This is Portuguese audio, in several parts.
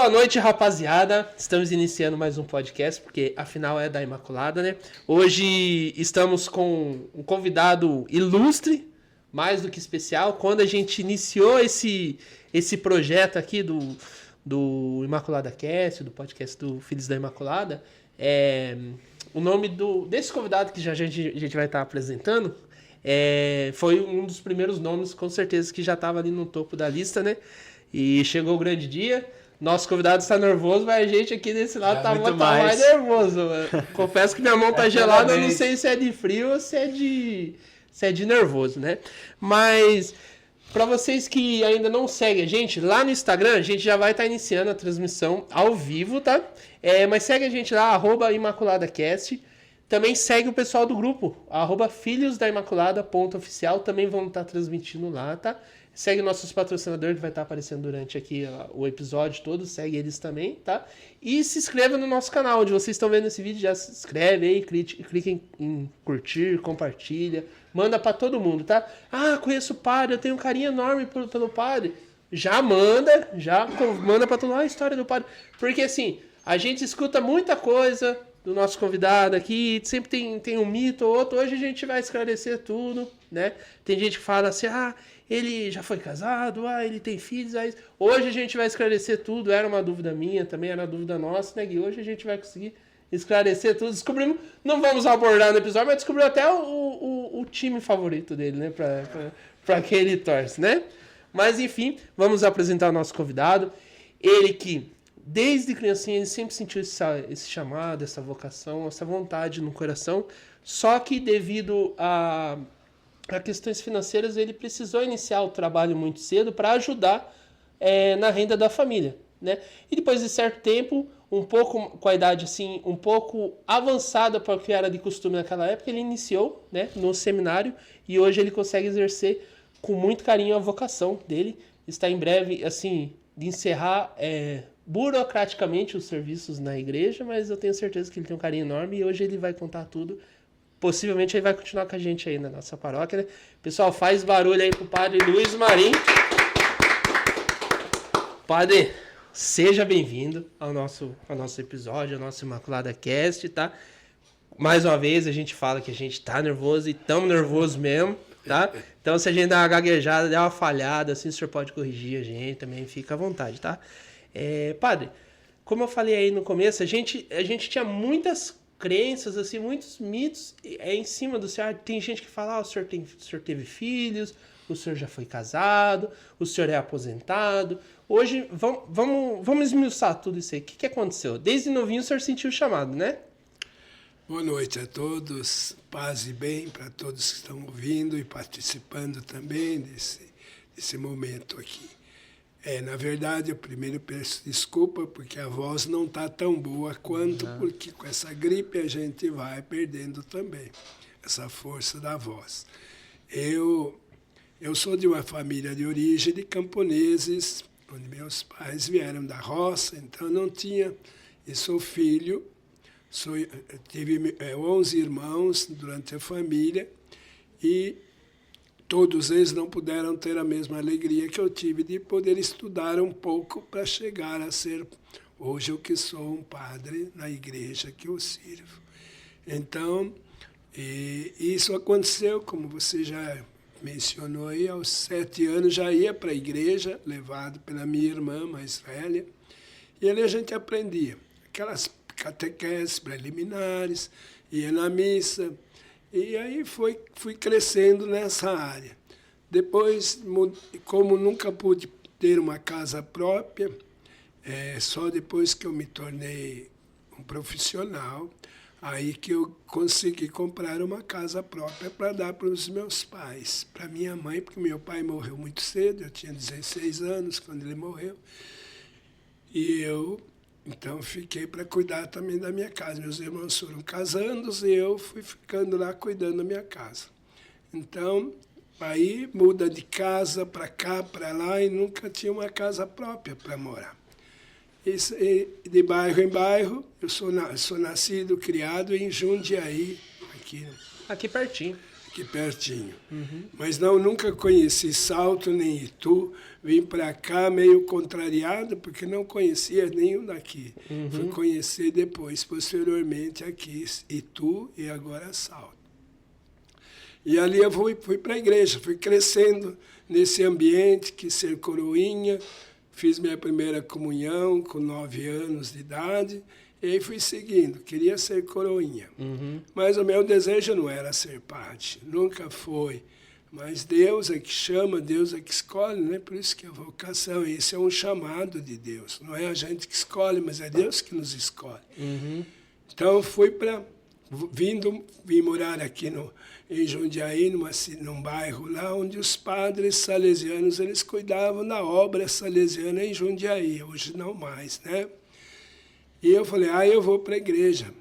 Boa noite, rapaziada. Estamos iniciando mais um podcast, porque afinal é da Imaculada, né? Hoje estamos com um convidado ilustre, mais do que especial. Quando a gente iniciou esse projeto aqui do Imaculada Cast, do podcast do Filhos da Imaculada, o nome desse convidado que já a gente vai estar apresentando foi um dos primeiros nomes, com certeza, que já estava ali no topo da lista, né? E chegou o grande dia. Nosso convidado está nervoso, mas a gente aqui desse lado tá mais nervoso. Confesso que minha mão tá gelada, eu não sei se é de frio ou se é de nervoso, né? Mas para vocês que ainda não seguem a gente, lá no Instagram a gente já vai estar iniciando a transmissão ao vivo, tá? Mas segue a gente lá, @ImaculadaCast. Também segue o pessoal do grupo, @filhosdaimaculada.oficial. Também vão estar transmitindo lá, tá? Segue nossos patrocinadores que vai estar aparecendo durante aqui o episódio todo. Segue eles também, tá? E se inscreva no nosso canal. Onde vocês estão vendo esse vídeo, já se inscreve aí, clique em curtir, compartilha. Manda pra todo mundo, tá? Ah, conheço o padre, eu tenho um carinho enorme pelo padre. Já manda pra todo mundo a história do padre. Porque assim, a gente escuta muita coisa do nosso convidado aqui, sempre tem um mito ou outro. Hoje a gente vai esclarecer tudo, né? Tem gente que fala assim, ele já foi casado, ele tem filhos. Hoje a gente vai esclarecer tudo. Era uma dúvida minha, também era uma dúvida nossa, né, Gui? Hoje a gente vai conseguir esclarecer tudo. Descobrimos, não vamos abordar no episódio, mas descobrimos até o time favorito dele, né? Pra quem ele torce, né? Mas enfim, vamos apresentar o nosso convidado. Ele que, desde criancinha, ele sempre sentiu esse chamado, essa vocação, essa vontade no coração. Só que devido a questões financeiras, ele precisou iniciar o trabalho muito cedo para ajudar na renda da família, né? E depois de certo tempo, um pouco com a idade assim, um pouco avançada para o que era de costume naquela época, ele iniciou, né, no seminário, e hoje ele consegue exercer com muito carinho a vocação dele. Está em breve, assim, de encerrar burocraticamente os serviços na igreja, mas eu tenho certeza que ele tem um carinho enorme e hoje ele vai contar tudo. Possivelmente ele vai continuar com a gente aí na nossa paróquia, né? Pessoal, faz barulho aí pro padre Luiz Marim. Padre, seja bem-vindo ao nosso episódio, ao nosso Imaculada Cast, tá? Mais uma vez a gente fala que a gente tá nervoso e tão nervoso mesmo, tá? Então se a gente dá uma gaguejada, der uma falhada, assim, o senhor pode corrigir a gente também, fica à vontade, tá? Padre, como eu falei aí no começo, a gente tinha muitas crenças, assim, muitos mitos em cima do senhor. Tem gente que fala, o senhor teve filhos, o senhor já foi casado, o senhor é aposentado. Hoje, vamos esmiuçar tudo isso aí. O que aconteceu? Desde novinho o senhor sentiu o chamado, né? Boa noite a todos, paz e bem para todos que estão ouvindo e participando também desse momento aqui. Na verdade, eu primeiro peço desculpa porque a voz não está tão boa quanto, porque com essa gripe a gente vai perdendo também essa força da voz. Eu sou de uma família de origem de camponeses, onde meus pais vieram da roça, então não tinha, e sou filho, tive 11 irmãos durante a família e todos eles não puderam ter a mesma alegria que eu tive de poder estudar um pouco para chegar a ser hoje o que sou, um padre na igreja que eu sirvo. Então, isso aconteceu, como você já mencionou aí, aos 7 anos já ia para a igreja, levado pela minha irmã mais velha, e ali a gente aprendia aquelas catequeses preliminares, ia na missa. E aí fui crescendo nessa área. Depois, como nunca pude ter uma casa própria, só depois que eu me tornei um profissional, aí que eu consegui comprar uma casa própria para dar para os meus pais. Para minha mãe, porque meu pai morreu muito cedo, eu tinha 16 anos quando ele morreu. E eu então, fiquei para cuidar também da minha casa. Meus irmãos foram casando e eu fui ficando lá cuidando da minha casa. Então, aí muda de casa para cá, para lá, e nunca tinha uma casa própria para morar. E de bairro em bairro, eu sou nascido, criado em Jundiaí, aqui pertinho. aqui pertinho. Mas não, nunca conheci Salto nem Itu. Vim para cá meio contrariado, porque não conhecia nenhum daqui. Fui conhecer depois, posteriormente, aqui, Itu e agora Salto. E ali eu fui para a igreja, fui crescendo nesse ambiente, quis ser coroinha, fiz minha primeira comunhão com 9 anos de idade, e aí fui seguindo, queria ser coroinha. Mas o meu desejo não era ser padre, nunca foi. Mas Deus é que chama, Deus é que escolhe, não é por isso que é vocação, esse é um chamado de Deus. Não é a gente que escolhe, mas é Deus que nos escolhe. Então vim morar aqui em Jundiaí, num bairro lá, onde os padres salesianos eles cuidavam da obra salesiana em Jundiaí, hoje não mais, né? E eu falei, eu vou para a igreja,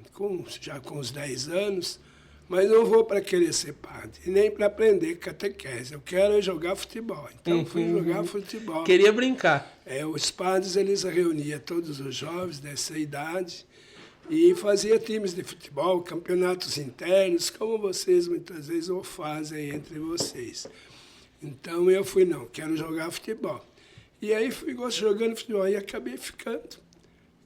já com uns 10 anos, mas não vou para querer ser padre, e nem para aprender catequese, eu quero jogar futebol. Então fui jogar futebol. Queria brincar. Os padres eles reuniam todos os jovens dessa idade, e fazia times de futebol, campeonatos internos, como vocês muitas vezes o fazem entre vocês. Então eu fui, não, quero jogar futebol. E aí fui jogando futebol e acabei ficando.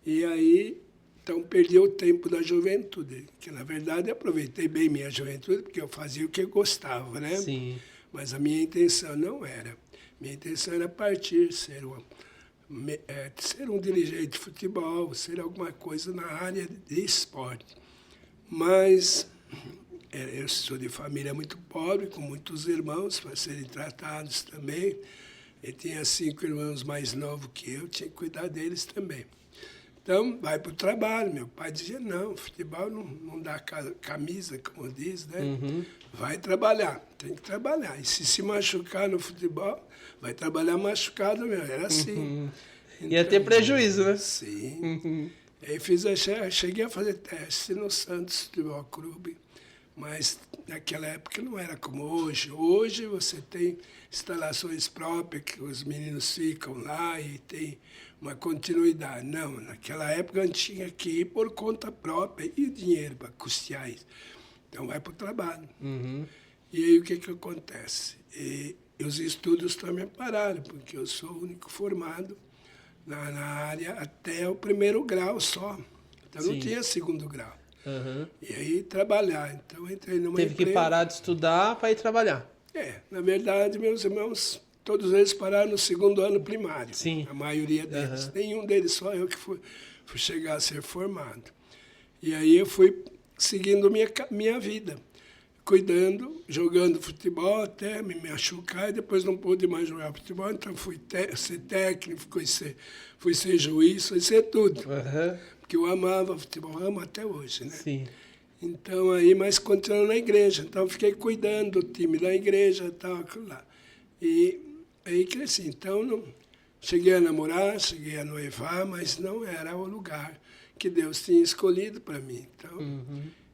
E aí, então perdi o tempo da juventude, que na verdade aproveitei bem minha juventude, porque eu fazia o que eu gostava, né? Sim. Mas a minha intenção não era. Minha intenção era partir, ser um dirigente de futebol, ser alguma coisa na área de esporte. Mas eu sou de família muito pobre, com muitos irmãos para serem tratados também. Eu tinha 5 irmãos mais novos que eu, tinha que cuidar deles também. Então, vai para o trabalho. Meu pai dizia, não, futebol não dá camisa, como diz, né? Vai trabalhar, tem que trabalhar. E se machucar no futebol, vai trabalhar machucado mesmo. Era assim. Então, ia ter prejuízo, né? Sim. Aí cheguei a fazer teste no Santos Futebol Clube, mas naquela época não era como hoje. Hoje você tem instalações próprias, que os meninos ficam lá e tem uma continuidade. Não, naquela época eu tinha que ir por conta própria e dinheiro para custear isso. Então vai para o trabalho. E aí o que acontece? Os estudos também pararam, porque eu sou o único formado na área até o 1º grau só. Então não tinha 2º grau. E aí trabalhar. Então entrei numa empresa. Teve que parar de estudar para ir trabalhar. Na verdade, meus irmãos, todos eles pararam no 2º ano primário. Sim. A maioria deles. Nenhum deles, só eu que fui chegar a ser formado. E aí eu fui seguindo minha vida, cuidando, jogando futebol até me machucar, e depois não pude mais jogar futebol, então fui ser técnico, fui ser juiz, fui ser tudo. Porque eu amava futebol, amo até hoje, né? Sim. Então, mas continuando na igreja. Então, fiquei cuidando do time da igreja e tal, aquilo lá. E aí cresci. Então, cheguei a namorar, cheguei a noivar, mas não era o lugar que Deus tinha escolhido para mim. Então,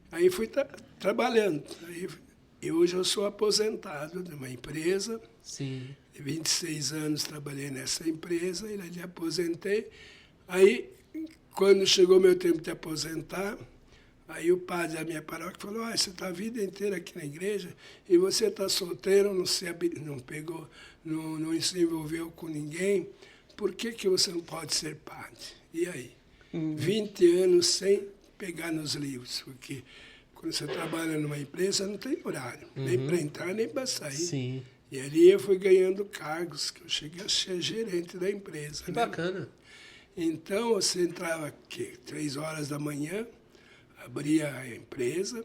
aí fui trabalhando. E hoje eu sou aposentado de uma empresa. Sim. De 26 anos trabalhei nessa empresa, e ali aposentei. Aí, quando chegou meu tempo de aposentar, aí o padre da minha paróquia falou, você está a vida inteira aqui na igreja e você está solteiro, não se envolveu com ninguém, por que você não pode ser padre? E aí? 20 anos sem pegar nos livros, porque quando você trabalha numa empresa não tem horário, nem para entrar, nem para sair. Sim. E ali eu fui ganhando cargos, que eu cheguei a ser gerente da empresa. Que bacana. Então, você entrava aqui 3 horas da manhã, abria a empresa,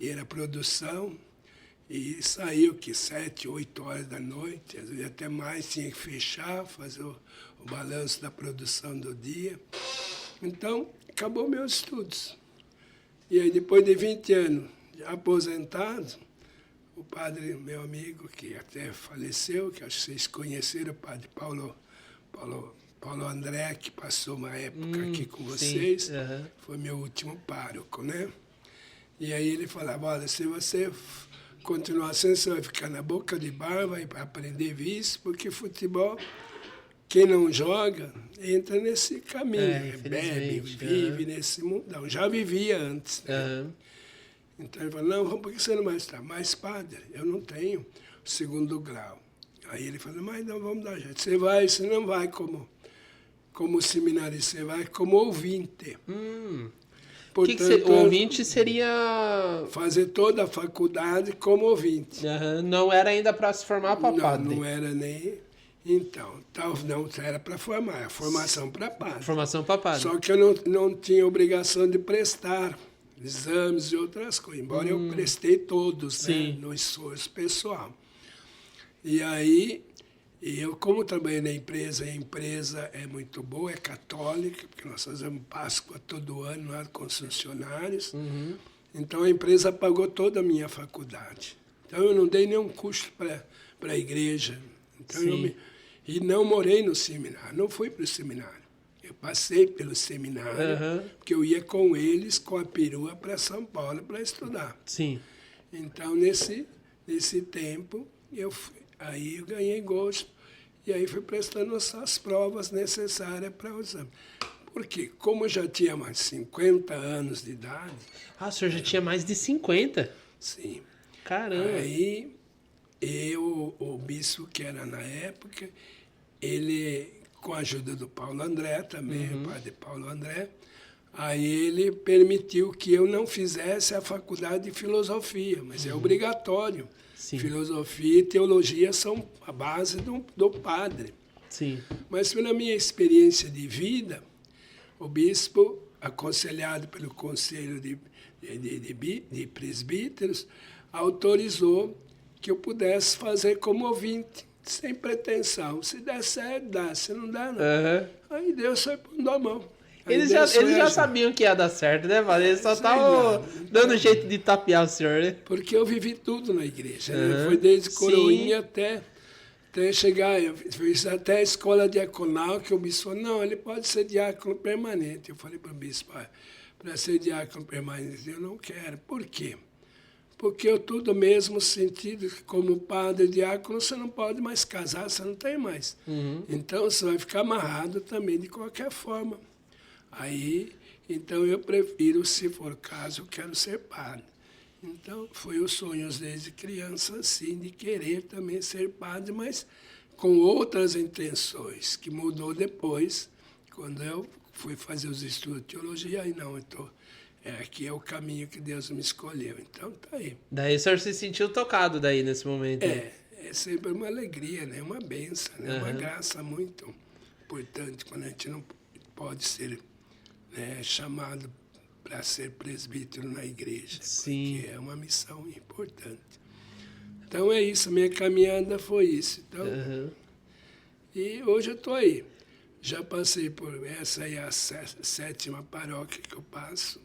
ia na produção, e saía 7, 8 horas da noite, às vezes até mais, tinha que fechar, fazer o balanço da produção do dia. Então, acabou meus estudos. E aí, depois de 20 anos, já aposentado, o padre, meu amigo, que até faleceu, que acho que vocês conheceram, o padre Paulo André, que passou uma época aqui com vocês, foi meu último pároco, né? E aí ele falava, olha, se você continuar assim, você vai ficar na boca de bar, vai aprender vício, porque futebol, quem não joga, entra nesse caminho, bebe, vive nesse mundão. Já vivia antes, né? Então ele falou, não, por que você não vai estar? Mas, padre, eu não tenho o 2º grau. Aí ele falou, mas não, vamos dar jeito. Você não vai como seminarista, você vai como ouvinte. Portanto, ouvinte seria... fazer toda a faculdade como ouvinte. Não era ainda para se formar para padre. Não era nem... Então, não era para formar, a formação para padre. Formação para padre. Só que eu não tinha obrigação de prestar exames e outras coisas, embora eu prestei todos, né, no esforço pessoal. E aí, eu como trabalhei na empresa, a empresa é muito boa, é católica, porque nós fazemos Páscoa todo ano lá com os funcionários. Então a empresa pagou toda a minha faculdade. Então eu não dei nenhum custo para a igreja. Então, e não morei no seminário, não fui para o seminário. Eu passei pelo seminário, porque eu ia com eles, com a perua, para São Paulo para estudar. Sim. Então, nesse tempo, aí eu ganhei gosto, e aí fui prestando as provas necessárias para o exame. Porque, como eu já tinha mais 50 anos de idade... Ah, o senhor já tinha mais de 50? Sim. Caramba. Aí, o bispo que era na época, ele, com a ajuda do Paulo André também, o padre Paulo André, aí ele permitiu que eu não fizesse a faculdade de filosofia, mas é obrigatório. Sim. Filosofia e teologia são a base do padre. Sim. Mas pela minha experiência de vida, o bispo, aconselhado pelo Conselho de Presbíteros, autorizou que eu pudesse fazer como ouvinte, sem pretensão. Se der certo, dá. Se não der, não. Aí Deus foi pondo a mão. Eles já sabiam que ia dar certo, né, Padre? Eles só estavam dando jeito de tapear o senhor, né? Porque eu vivi tudo na igreja, né? Foi desde coroinha até chegar, eu fiz até a escola diaconal, que o bispo falou, não, ele pode ser diácono permanente. Eu falei para o bispo, para ser diácono permanente, eu não quero. Por quê? Porque eu tudo o mesmo sentido que como padre diácono, você não pode mais casar, você não tem mais. Então, você vai ficar amarrado também de qualquer forma. Aí, então, eu prefiro, se for caso, eu quero ser padre. Então, foi os sonhos desde criança, assim, de querer também ser padre, mas com outras intenções, que mudou depois, quando eu fui fazer os estudos de teologia, aí não, aqui é o caminho que Deus me escolheu. Então, tá aí. Daí o senhor se sentiu tocado daí, nesse momento? É sempre uma alegria, né? Uma bênção, né? Uma graça muito importante, quando a gente não pode ser, né, chamado para ser presbítero na igreja. Sim. Porque é uma missão importante. Então é isso, minha caminhada foi isso. Então, e hoje eu estou aí. Já passei por essa aí, a 7ª paróquia que eu passo.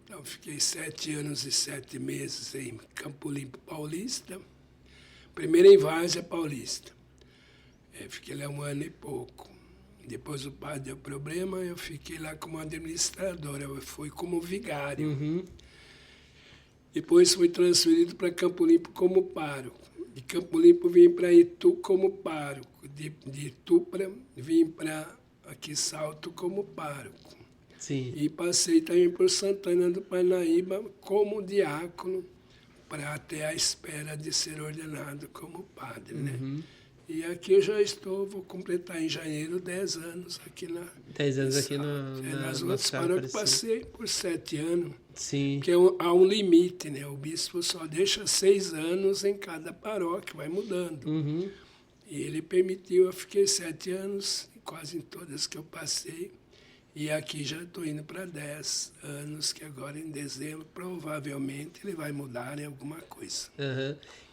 Então fiquei 7 anos e 7 meses em Campo Limpo Paulista. Primeiro em Várzea Paulista. Fiquei lá 1 ano e pouco. Depois o padre deu problema, eu fiquei lá como administrador, eu fui como vigário. Depois fui transferido para Campo Limpo como pároco. De Campo Limpo vim para Itu como pároco. De Itu vim para aqui Salto como pároco. Sim. E passei também por Santana do Parnaíba como diácono, para até a espera de ser ordenado como padre, né? E aqui eu já estou, vou completar em janeiro 10 anos aqui na... 10 anos aqui nas outras paróquias, passei por 7 anos. Sim. Porque há um limite, né? O bispo só deixa 6 anos em cada paróquia, vai mudando. E ele permitiu, eu fiquei 7 anos, quase em todas que eu passei. E aqui já estou indo para 10 anos, que agora em dezembro, provavelmente, ele vai mudar em alguma coisa.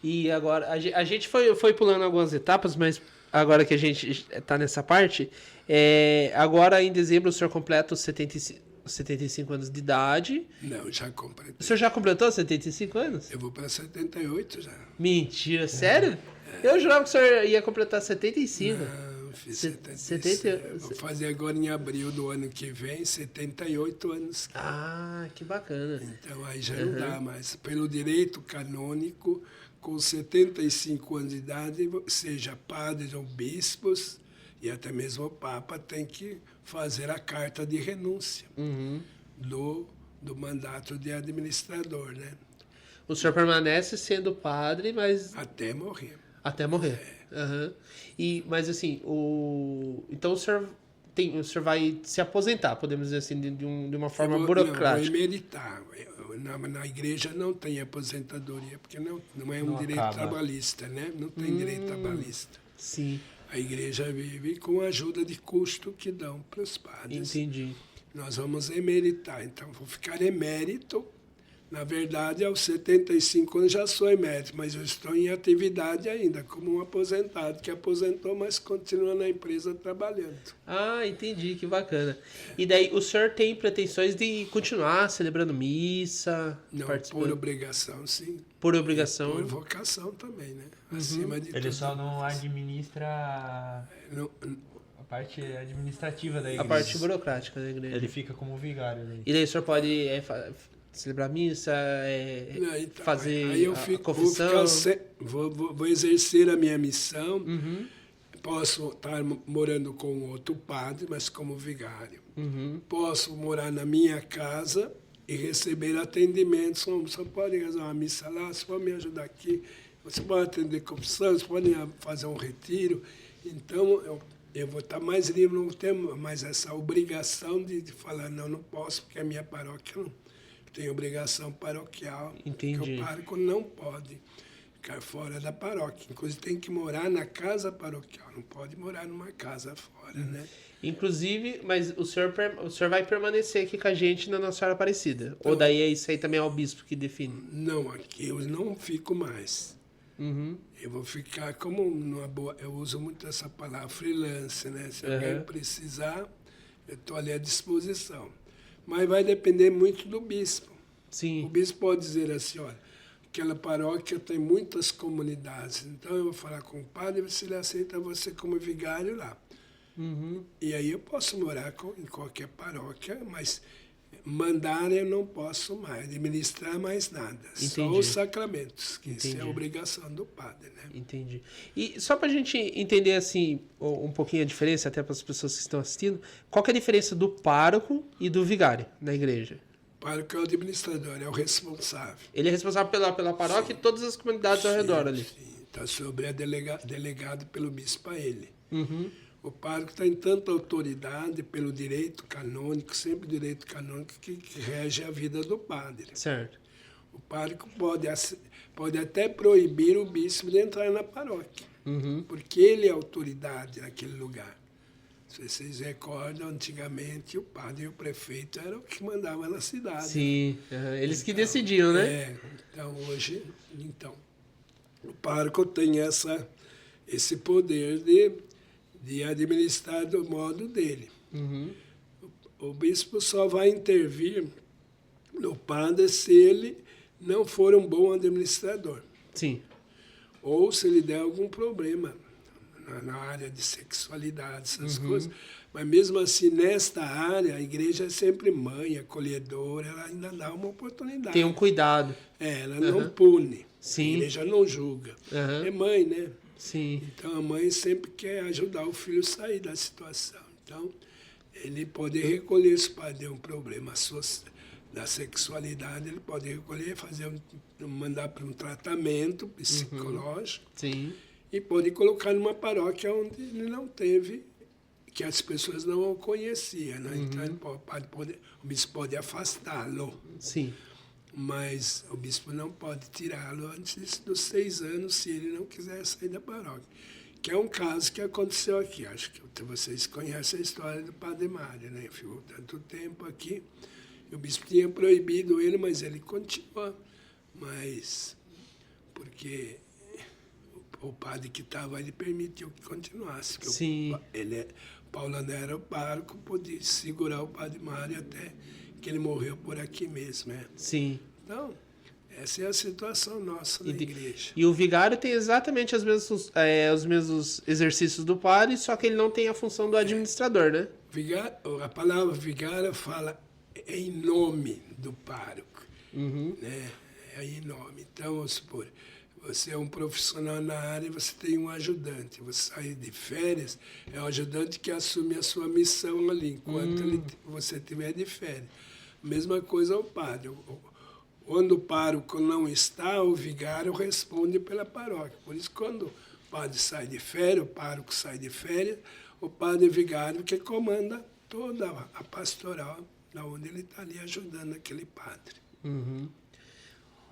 E agora, a gente foi pulando algumas etapas, mas agora que a gente está nessa parte, agora em dezembro o senhor completa os 75 anos de idade. Não, já completei. O senhor já completou 75 anos? Eu vou para 78 já. Mentira, sério? Eu jurava que o senhor ia completar 75. Não, fiz 75. Vou fazer agora em abril do ano que vem, 78 anos. Ah, que bacana. Então aí já não dá mais. Pelo direito canônico, com 75 anos de idade, seja padres ou bispos, e até mesmo o Papa tem que fazer a carta de renúncia do mandato de administrador, né? O senhor permanece sendo padre, mas Até morrer. até morrer. Aham. Mas assim, então o senhor vai se aposentar, podemos dizer assim, de uma forma Não, burocrática. vou emeritar. Na igreja não tem aposentadoria, porque não é um Não direito acaba. trabalhista, né? Não tem direito trabalhista. Sim, A igreja vive com a ajuda de custo que dão para os padres. entendi. Nós vamos emeritar, então vou ficar emérito. Na verdade, aos 75 anos já sou emérito, mas eu estou em atividade ainda, como um aposentado que aposentou, mas continua na empresa trabalhando. Ah, entendi, que bacana. E daí, o senhor tem pretensões de continuar celebrando missa, Não, participando? por obrigação, sim. Por obrigação. Por vocação também, né? Acima de Ele tudo. só não administra Não, a parte administrativa da A igreja. parte burocrática da igreja. Ele fica como vigário daí. E daí o senhor pode celebrar missa, não, então, fazer aí eu a fico, confissão. vou exercer a minha missão. Uhum, Posso estar morando com outro padre, mas como vigário. uhum. Posso morar na minha casa e receber atendimentos. Você pode fazer uma missa lá, você pode me ajudar aqui, você pode atender confissão, você pode fazer um retiro. Então, eu vou estar mais livre, não tenho mais essa obrigação de falar, não posso, porque a minha paróquia não tem obrigação paroquial. Entendi. Porque o pároco não pode ficar fora da paróquia. Inclusive, tem que morar na casa paroquial, não pode morar numa casa fora, né? Inclusive, mas o senhor vai permanecer aqui com a gente na Nossa Senhora Aparecida? Ou daí isso aí também é o bispo que define? Não, aqui eu não fico mais. Uhum. Eu vou ficar como numa boa. Eu uso muito essa palavra freelance, né? Se alguém precisar, eu estou ali à disposição. Mas vai depender muito do bispo. O Sim. bispo pode dizer assim, olha, aquela paróquia tem muitas comunidades, então eu vou falar com o padre se ele aceita você como vigário lá. Uhum. E aí eu posso morar em qualquer paróquia, mas mandar eu não posso mais, administrar mais nada. Só Entendi. os sacramentos, que isso é Entendi. a obrigação do padre, né? Entendi. E só pra gente entender assim um pouquinho a diferença, até para as pessoas que estão assistindo, qual que é a diferença do pároco e do vigário na igreja? O pároco é o administrador, é o responsável. Ele é responsável pela paróquia e todas as comunidades ao redor ali. Está delegado pelo bispo a ele. Uhum. O pároco tem tanta autoridade pelo direito canônico, sempre o direito canônico que rege a vida do padre. Certo. O pároco pode até proibir o bispo de entrar na paróquia, Uhum. porque ele é autoridade naquele lugar. Se vocês recordam, antigamente o padre e o prefeito eram o que mandavam na cidade. Sim. Eles que decidiam, né? Então hoje, o pároco tem esse poder de administrar do modo dele. Uhum. O bispo só vai intervir no padre se ele não for um bom administrador, Sim. ou se ele der algum problema na área de sexualidade, essas coisas. Mas mesmo assim, nesta área, a igreja é sempre mãe, acolhedora, ela ainda dá uma oportunidade. Tem um cuidado. Ela não pune, Sim. a igreja não julga. Aham. É mãe, né? Sim. Então a mãe sempre quer ajudar o filho a sair da situação. Então, ele pode recolher, se o pai der um problema da sexualidade, ele pode recolher, mandar para um tratamento psicológico Sim. e pode colocar numa paróquia onde ele não teve, que as pessoas não o conheciam. Né? Então o bispo pode afastá-lo, Sim. mas o bispo não pode tirá-lo antes dos 6 anos se ele não quiser sair da paróquia. Que é um caso que aconteceu aqui. Acho que vocês conhecem a história do padre Mário, né? Ficou tanto tempo aqui. E o bispo tinha proibido ele, mas ele continuou. Mas porque o padre que estava, ele permitiu que continuasse. Sim. Paulo André era o pároco, podia segurar o padre Mário até que ele morreu por aqui mesmo. Né? Sim. Então, essa é a situação nossa na igreja. E o vigário tem exatamente os mesmos exercícios do padre, só que ele não tem a função do administrador, né? A palavra vigário fala em nome do pároco. Né? É em nome. Então, vamos supor, você é um profissional na área e você tem um ajudante. Você sai de férias, é o ajudante que assume a sua missão ali, enquanto você estiver de férias. mesma coisa o padre. Onde o pároco não está, o vigário responde pela paróquia. Por isso, quando o padre sai de férias, o pároco sai de férias, o padre vigário que comanda toda a pastoral, da onde ele está ali ajudando aquele padre.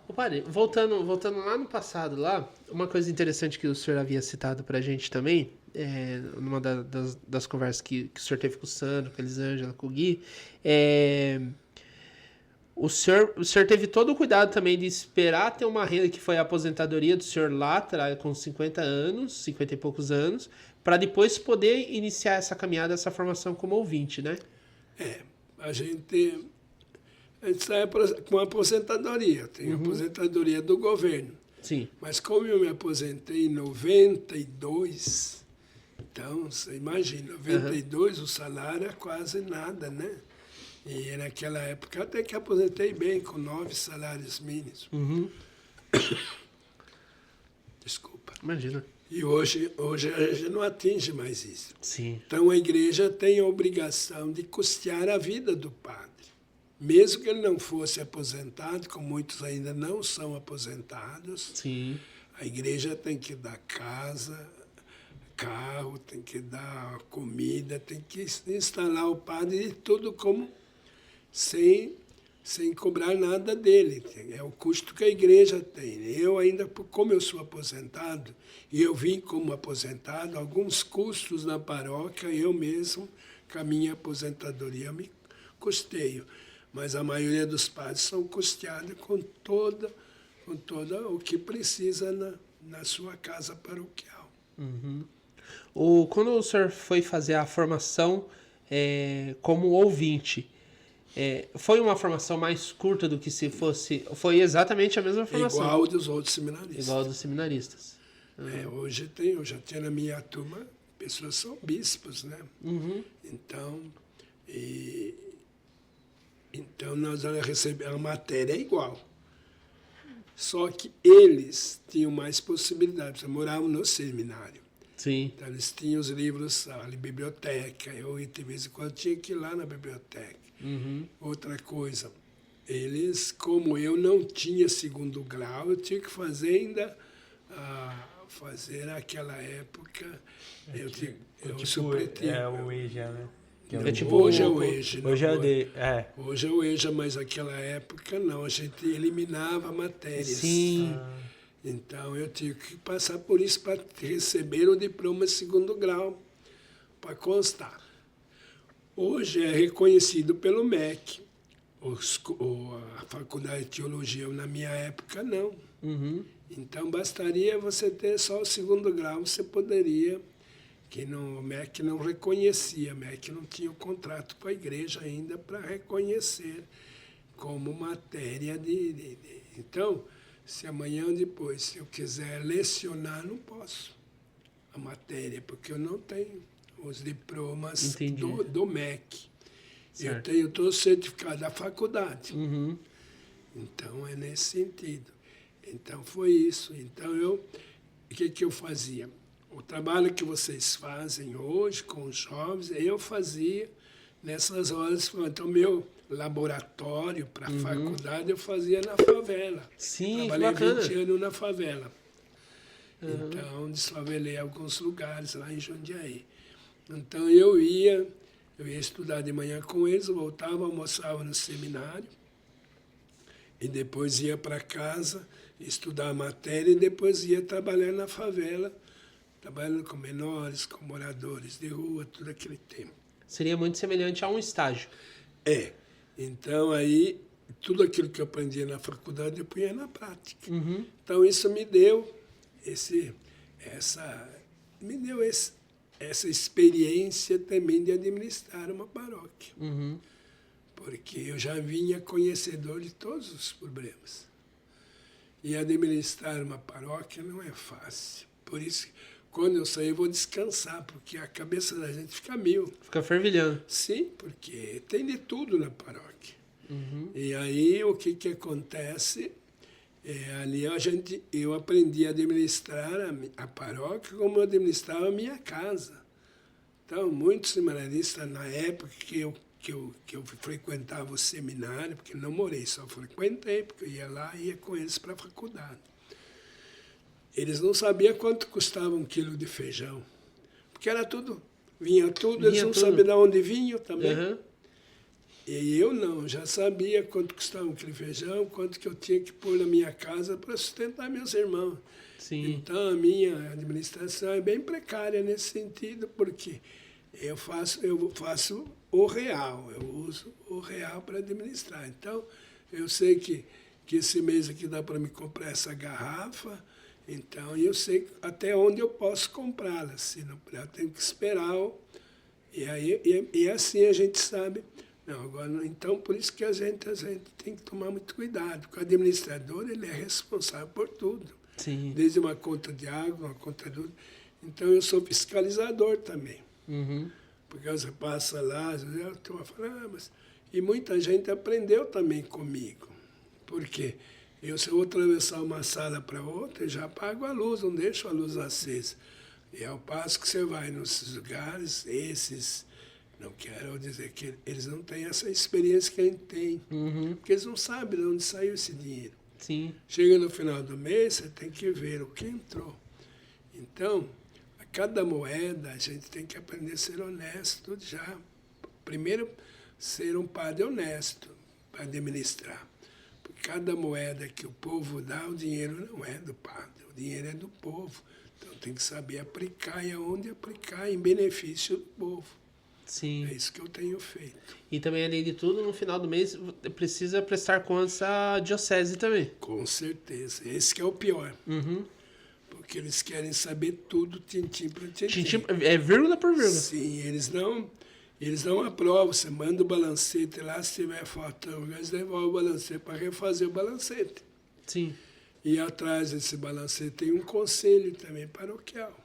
Ô, padre, voltando lá no passado, lá, uma coisa interessante que o senhor havia citado pra gente também, numa das conversas que o senhor teve com o Sandro, com a Elisângela, com o Gui, o senhor teve todo o cuidado também de esperar ter uma renda que foi a aposentadoria do senhor lá atrás, com 50 anos, 50 e poucos anos, para depois poder iniciar essa caminhada, essa formação como ouvinte, né? A gente sai com aposentadoria. Tem aposentadoria do governo. Sim. Mas como eu me aposentei em 92, então, você imagina, 92 o salário era quase nada, né? E naquela época até que aposentei bem, com 9 salários mínimos. Desculpa. Imagina. E hoje a gente não atinge mais isso. Sim. Então a igreja tem a obrigação de custear a vida do padre. Mesmo que ele não fosse aposentado, como muitos ainda não são aposentados, Sim. a igreja tem que dar casa, carro, tem que dar comida, tem que instalar o padre e tudo como sem cobrar nada dele. É o custo que a igreja tem. Eu ainda, como eu sou aposentado, e eu vim como aposentado, alguns custos na paróquia, eu mesmo, com a minha aposentadoria, me custeio. Mas a maioria dos padres são custeados com toda o que precisa na sua casa paroquial. Quando o senhor foi fazer a formação como ouvinte, foi uma formação mais curta do que se fosse... Foi exatamente a mesma formação. Igual dos outros seminaristas. Igual dos seminaristas. Hoje eu já tinha na minha turma, pessoas são bispos, né? Então, nós recebemos a matéria igual. Só que eles tinham mais possibilidades, moravam no seminário. Sim. Então, eles tinham os livros, a biblioteca. Eu, de vez em quando, tinha que ir lá na biblioteca. Outra coisa, eles, como eu não tinha segundo grau, eu tinha que fazer ainda, fazer naquela época, eu supletivo. O EJA, né? Hoje é o EJA. Hoje é o D. Hoje é o EJA, mas naquela época não, a gente eliminava matérias. Sim. Então eu tive que passar por isso para receber o diploma de segundo grau, para constar. Hoje é reconhecido pelo MEC. A Faculdade de Teologia, na minha época, não. Então bastaria você ter só o segundo grau, você poderia, que o MEC não reconhecia, o MEC não tinha o contrato com a igreja ainda para reconhecer como matéria Então, se amanhã ou depois, se eu quiser lecionar, não posso a matéria, porque eu não tenho os diplomas do MEC. Certo. Eu tenho todo o certificado da faculdade. Então, é nesse sentido. Então, foi isso. Então, o que eu fazia? O trabalho que vocês fazem hoje com os jovens, eu fazia nessas horas. Então, meu laboratório para a faculdade eu fazia na favela. Sim, trabalhei bacana. 20 anos na favela. Então, desfavelei alguns lugares lá em Jundiaí. Então, eu ia estudar de manhã com eles, voltava, almoçava no seminário, e depois ia para casa estudar a matéria, e depois ia trabalhar na favela, trabalhando com menores, com moradores de rua, tudo aquele tempo. Seria muito semelhante a um estágio. Então, aí, tudo aquilo que eu aprendia na faculdade, eu punha na prática. Então, isso me deu essa experiência também de administrar uma paróquia. Porque eu já vinha conhecedor de todos os problemas. E administrar uma paróquia não é fácil. Por isso, quando eu sair, eu vou descansar, porque a cabeça da gente fica mil. Fica fervilhando. Sim, porque tem de tudo na paróquia. E aí, o que acontece? Ali eu aprendi a administrar a paróquia como eu administrava a minha casa. Então, muitos seminaristas, na época que que eu frequentava o seminário, porque não morei, só frequentei, porque eu ia lá e ia com eles para a faculdade. Eles não sabiam quanto custava 1 quilo de feijão, porque era tudo, vinha tudo, eles não sabiam de onde vinha também. Uhum. E eu não, já sabia quanto custava 1 quilo de feijão, quanto que eu tinha que pôr na minha casa para sustentar meus irmãos. Sim. Então, a minha administração é bem precária nesse sentido, porque eu faço o real, eu uso o real para administrar. Então, eu sei que esse mês aqui dá para me comprar essa garrafa, então eu sei até onde eu posso comprá-la, se não eu tenho que esperar. E assim a gente sabe. Não, agora, então, por isso que a gente tem que tomar muito cuidado, porque o administrador ele é responsável por tudo. Sim. Desde uma conta de água, uma conta de luz. Então, eu sou fiscalizador também. Uhum. Porque você passa lá, eu estou falando, mas... E muita gente aprendeu também comigo. Porque se eu vou atravessar uma sala para outra, eu já apago a luz, não deixo a luz acesa. E ao passo que você vai nos lugares, não quero dizer que eles não têm essa experiência que a gente tem. Uhum. Porque eles não sabem de onde saiu esse dinheiro. Sim. Chega no final do mês, você tem que ver o que entrou. Então, a cada moeda, a gente tem que aprender a ser honesto já. Primeiro, ser um padre honesto para administrar. Porque cada moeda que o povo dá, o dinheiro não é do padre, o dinheiro é do povo. Então, tem que saber aplicar e aonde aplicar em benefício do povo. Sim. É isso que eu tenho feito. E também, além de tudo, no final do mês, precisa prestar contas à diocese também. Com certeza. Esse que é o pior. Uhum. Porque eles querem saber tudo, tintim por tintim. Tintim, é vírgula por vírgula. Sim, eles não aprovam. Você manda o balancete lá, se tiver faltando, eles devolvem o balancete para refazer o balancete. Sim. E atrás desse balancete tem um conselho também paroquial.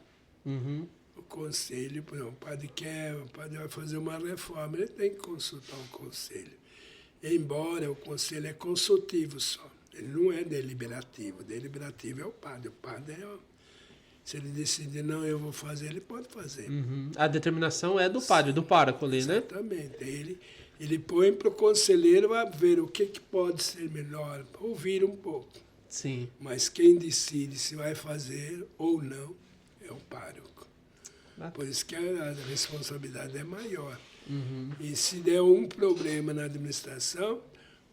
Uhum. O conselho, por exemplo, o padre vai fazer uma reforma, ele tem que consultar um conselho. Embora o conselho é consultivo só, ele não é deliberativo. Deliberativo é o padre. O padre se ele decidir, não, eu vou fazer, ele pode fazer. Uhum. A determinação é do padre, do pároco ali, né? Exatamente. Ele põe para o conselheiro a ver o que pode ser melhor, ouvir um pouco. Sim. Mas quem decide se vai fazer ou não é o pároco. Por isso que a responsabilidade é maior. Uhum. E se der um problema na administração,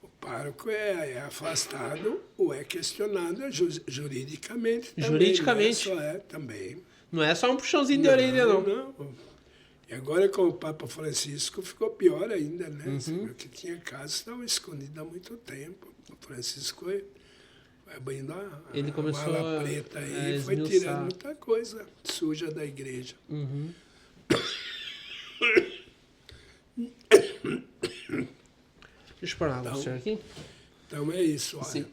o pároco é afastado ou é questionado juridicamente. Juridicamente. Também. Não é só um puxãozinho de orelha, não. Não. E agora com o Papa Francisco ficou pior ainda, né? Uhum. Porque tinha casos que estavam escondidos há muito tempo. O Francisco foi abrindo Ele começou mala preta aí e foi esmiuçar. tirando muita coisa suja da igreja. Uhum. Deixa eu pôr água pro senhor aqui. Então é isso, olha.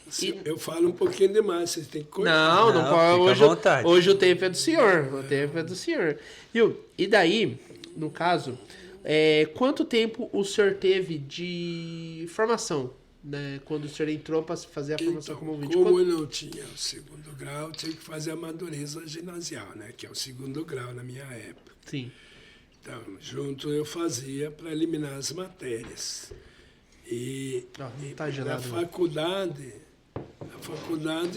Sim. Eu falo um pouquinho demais, vocês têm que cortar. Não Não, pode. fica à vontade. Hoje o tempo é do senhor. O tempo é do senhor. Viu? E daí, no caso, quanto tempo o senhor teve de formação? Né? Quando o senhor entrou para fazer a formação como ouvinte? Como eu não tinha o segundo grau, eu tinha que fazer a madureza ginasial, né? Que é o segundo grau na minha época. Sim. Então, junto eu fazia para eliminar as matérias. E, tá a gelado, faculdade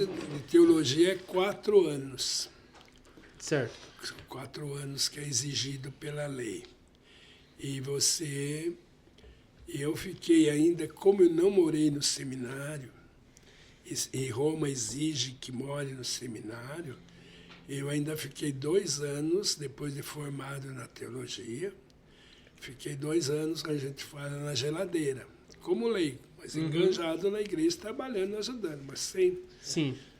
de teologia é 4 anos. Certo. São 4 anos que é exigido pela lei. E eu fiquei ainda, como eu não morei no seminário, e Roma exige que more no seminário, eu ainda fiquei 2 anos, depois de formado na teologia, fiquei 2 anos, a gente fala, na geladeira, como leigo, mas enganjado na igreja, trabalhando, ajudando, mas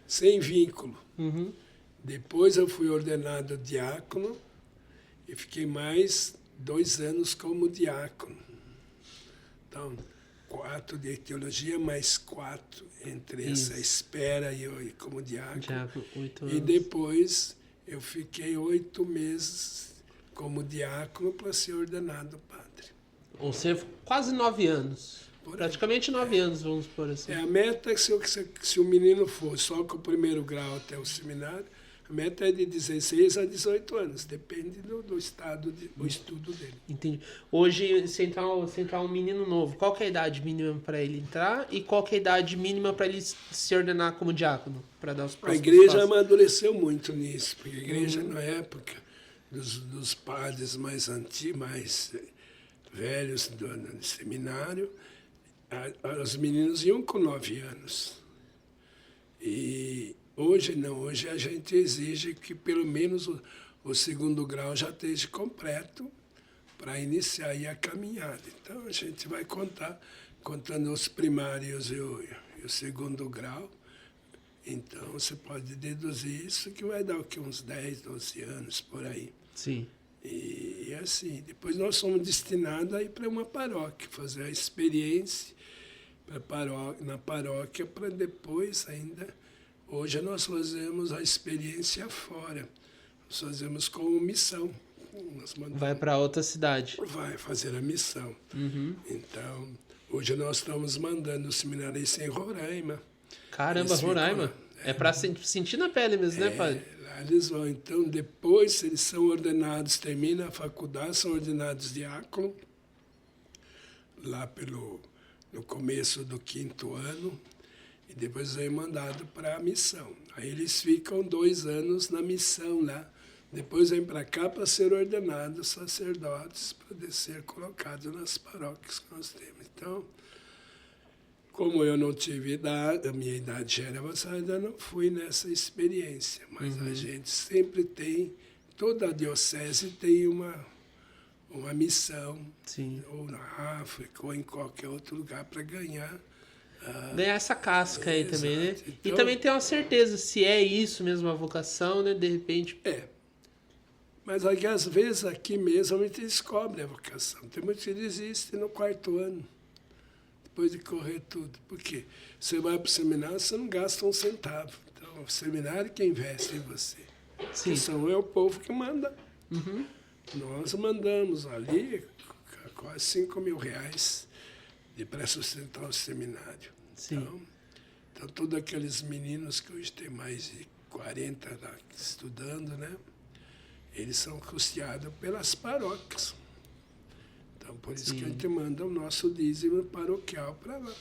sem vínculo. Uhum. Depois eu fui ordenado diácono e fiquei mais 2 anos como diácono. Então, 4 de teologia, mais 4 entre essa espera e eu como diácono. 8 anos. E depois eu fiquei 8 meses como diácono para ser ordenado padre. Ou seja, quase 9 anos. Praticamente 9 anos, vamos por assim. A meta é que se o menino for só com o primeiro grau até o seminário, A meta é de 16 a 18 anos, depende do estado, do estudo dele. Entendi. Hoje, se entrar um menino novo, qual que é a idade mínima para ele entrar e qual que é a idade mínima para ele se ordenar como diácono? Para dar os A próximos igreja passos? amadureceu muito nisso, porque a igreja, na época dos padres mais antigos, mais velhos do seminário, os meninos iam com 9 anos. E hoje não, hoje a gente exige que pelo menos o segundo grau já esteja completo para iniciar aí a caminhada. Então a gente vai contando os primários e o segundo grau. Então você pode deduzir isso que vai dar o quê? Uns 10, 12 anos por aí. Sim. E assim, depois nós somos destinados a ir para uma paróquia, fazer a experiência na paróquia para depois ainda. Hoje nós fazemos a experiência fora. Nós fazemos como missão. Vai para outra cidade. Vai fazer a missão. Então, hoje nós estamos mandando o seminarista em Roraima. Caramba, Eles ficam Roraima. lá. É para sentir na pele mesmo, né, padre? Lá eles vão. Então, depois eles são ordenados, termina a faculdade, são ordenados diácono, lá no começo do 5º ano, e depois vem mandado para a missão. Aí eles ficam 2 anos na missão lá. Depois vem para cá para ser ordenados sacerdotes, para ser colocados nas paróquias que nós temos. Então, como eu não tive idade, a minha idade já era avançada, ainda não fui nessa experiência. Mas a gente sempre tem, toda a diocese tem uma missão, Sim. ou na África, ou em qualquer outro lugar, para ganhar. Ganhar essa casca aí também, né? Exato. E Então- também ter uma certeza se é isso mesmo a vocação, né? De repente. Mas aqui, às vezes, aqui mesmo, a gente descobre a vocação. Tem muitos que desistem no 4º ano, depois de correr tudo. Por quê? Você vai para o seminário, você não gasta um centavo. Então, o seminário que investe em você. Sim. Que são o povo que manda. Nós mandamos ali quase 5 mil reais para sustentar o seminário. Sim. Então, todos aqueles meninos que hoje tem mais de 40 lá estudando, né? Eles são custeados pelas paróquias. Então, por isso que a gente manda o nosso dízimo paroquial para lá.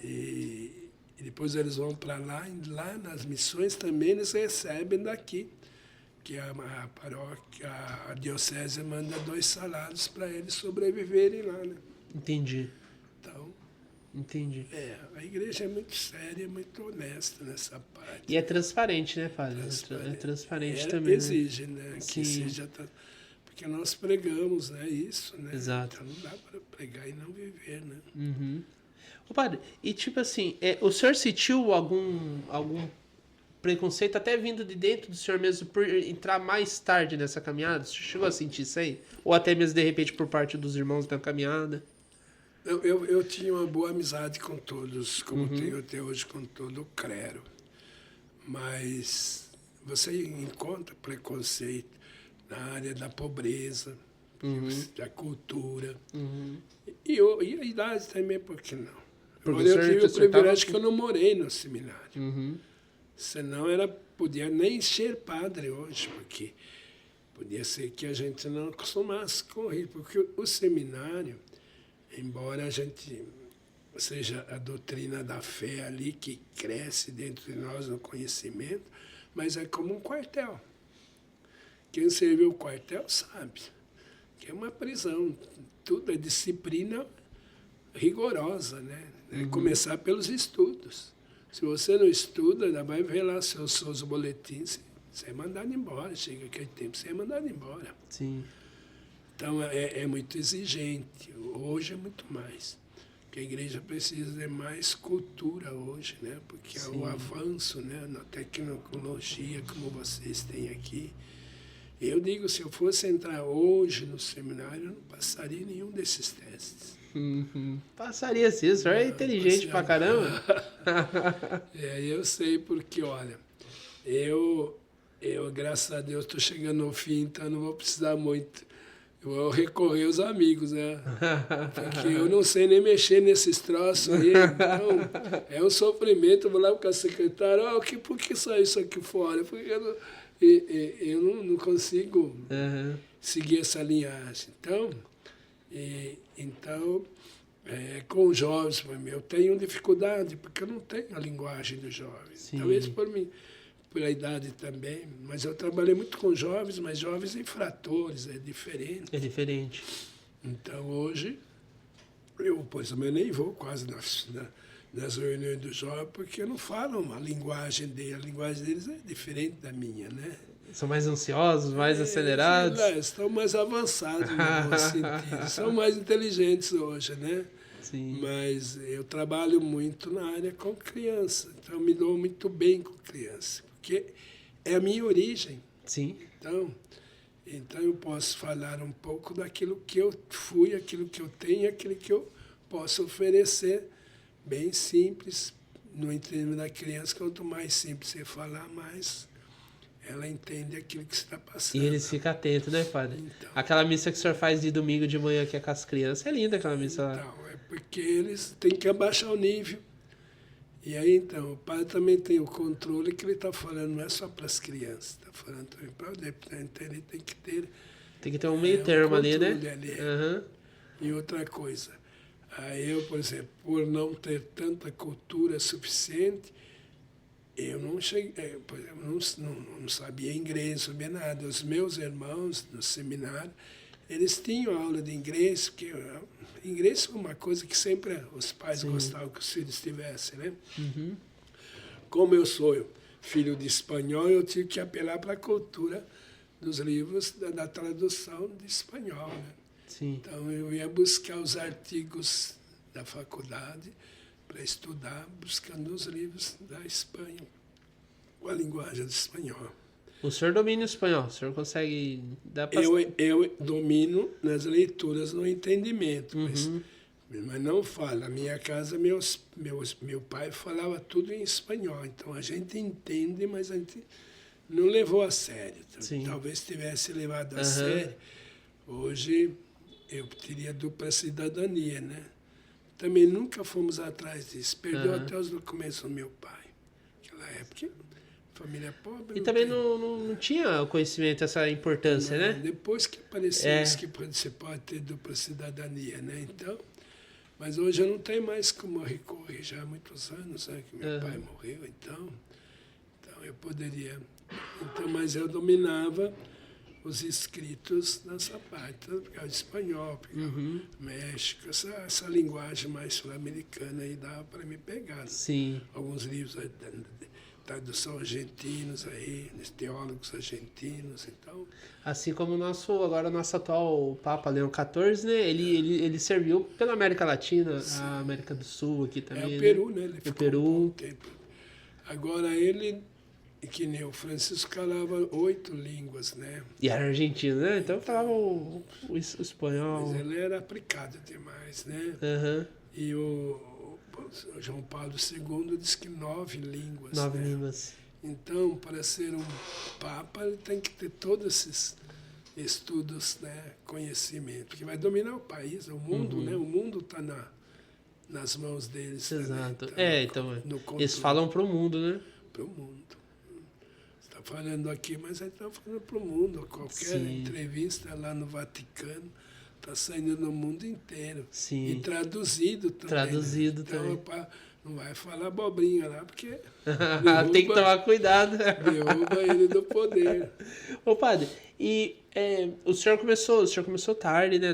E depois eles vão para lá, e lá nas missões também eles recebem daqui, que a paróquia, a diocese manda 2 salários para eles sobreviverem lá, né? Entendi. Então, Entendi. a igreja é muito séria, muito honesta nessa parte. E é transparente, né, padre? É transparente também. Exige, né? Que Sim. seja. Porque nós pregamos, né? Isso, né? Exato. Então não dá para pregar e não viver, né? Ô, padre, e tipo assim, o senhor sentiu algum preconceito, até vindo de dentro do senhor mesmo, por entrar mais tarde nessa caminhada? O senhor chegou a sentir isso aí? Ou até mesmo, de repente, por parte dos irmãos da caminhada? Eu tinha uma boa amizade com todos, como tenho até hoje com todo o clero. Mas você encontra preconceito na área da pobreza, da cultura. E a idade também, por que não? Porque Agora, eu tive o privilégio tava- que eu não morei no seminário. Senão podia nem ser padre hoje, porque podia ser que a gente não acostumasse com isso. Porque o seminário, embora a gente seja a doutrina da fé ali que cresce dentro de nós no conhecimento, mas é como um quartel. Quem serviu o quartel sabe que é uma prisão. Tudo é disciplina rigorosa, né? É começar pelos estudos. Se você não estuda, ainda vai ver lá seus boletins, você é mandado embora. Chega aquele tempo, você é mandado embora. Sim. Então, é muito exigente. Hoje é muito mais. Porque a igreja precisa de mais cultura hoje, né? Porque o avanço, né, na tecnologia, como vocês têm aqui. Eu digo, se eu fosse entrar hoje no seminário, eu não passaria nenhum desses testes. Passaria sim, o senhor é inteligente pra caramba. Eu sei porque, olha, eu graças a Deus, estou chegando ao fim, então não vou precisar muito eu vou recorrer aos amigos, né? Porque eu não sei nem mexer nesses troços aí. Então, é um sofrimento. Eu vou lá com a secretária, por que saiu isso aqui fora? Porque eu não consigo seguir essa linhagem. Então, com os jovens, eu tenho dificuldade, porque eu não tenho a linguagem dos jovens. Sim. Talvez por mim, por a idade também. Mas eu trabalhei muito com jovens, mas jovens infratores, é diferente. É diferente. Então, hoje, eu, por exemplo, eu nem vou quase nas reuniões dos jovens, porque não falam a linguagem deles. A linguagem deles é diferente da minha, né? São mais ansiosos, mais acelerados. Estão mais avançados, no bom sentido. São mais inteligentes hoje, né? Sim. Mas eu trabalho muito na área com criança. Então, eu me dou muito bem com criança, porque é a minha origem. Sim. Então eu posso falar um pouco daquilo que eu fui, aquilo que eu tenho, aquilo que eu posso oferecer, bem simples, no entendimento da criança. Quanto mais simples você falar, mais ela entende aquilo que você está passando. E eles ficam atentos, né, padre? Então. Aquela missa que o senhor faz de domingo de manhã que é com as crianças, é linda aquela missa lá. Então, é porque eles têm que abaixar o nível. E aí, então, o padre também tem o controle que ele está falando, não é só para as crianças, está falando também para o adepto. Então, ele tem que ter... Tem que ter um meio termo ali, né? Ali. Uhum. E outra coisa, aí eu, por exemplo, por não ter tanta cultura suficiente, eu não cheguei, por exemplo, não sabia inglês, não sabia nada. Os meus irmãos no seminário, eles tinham aula de inglês, porque inglês foi uma coisa que sempre os pais gostavam que os filhos tivessem, né? Uhum. Como eu sou filho de espanhol, eu tive que apelar para a cultura dos livros da tradução de espanhol, né? Sim. Então, eu ia buscar os artigos da faculdade para estudar, buscando os livros da Espanha, com a linguagem do espanhol. O senhor domina o espanhol, o senhor consegue dar pra... Eu domino nas leituras, no entendimento, Uhum. mas não falo. Na minha casa, meu pai falava tudo em espanhol, então a gente entende, mas a gente não levou a sério. Sim. Talvez tivesse levado a sério, hoje eu teria dupla cidadania, né? Também nunca fomos atrás disso. Perdeu até os documentos do meu pai. Naquela época, família pobre. E também não tinha o conhecimento, essa importância, né? Depois que apareceu isso, que você pode ter dupla cidadania, né? Então, mas hoje eu não tenho mais como recorrer, já há muitos anos, né, que meu pai morreu, então eu poderia. Então, mas eu dominava os escritos nessa parte, pegava espanhol, pegava México, essa linguagem mais sul-americana aí dava para me pegar. Né? Sim. Alguns livros de tradução argentinos aí, teólogos argentinos, então... Assim como o nosso atual Papa Leão XIV, né? Ele serviu pela América Latina, a América do Sul aqui também. É o Peru, né? Ele ficou Peru. um bom tempo. Agora ele, que nem o Francisco, falava 8 línguas, né? E era argentino, né? Então falava o espanhol. Mas ele era aplicado demais, né? Aham. E o João Paulo II diz que 9 línguas. 9 né? línguas. Então, para ser um Papa, ele tem que ter todos esses estudos, né? Conhecimento, que vai dominar o país, o mundo, né? O mundo está nas mãos deles. Exato. Também, Então, no eles falam pro mundo, né? para o mundo. Você está falando aqui, mas ele está falando para o mundo. Qualquer entrevista lá no Vaticano está saindo no mundo inteiro. Sim. E traduzido também. Traduzido né? Então, também. Não vai falar abobrinha lá, porque tem que tomar cuidado. derruba ele do poder. Ô padre, e o senhor começou tarde, né,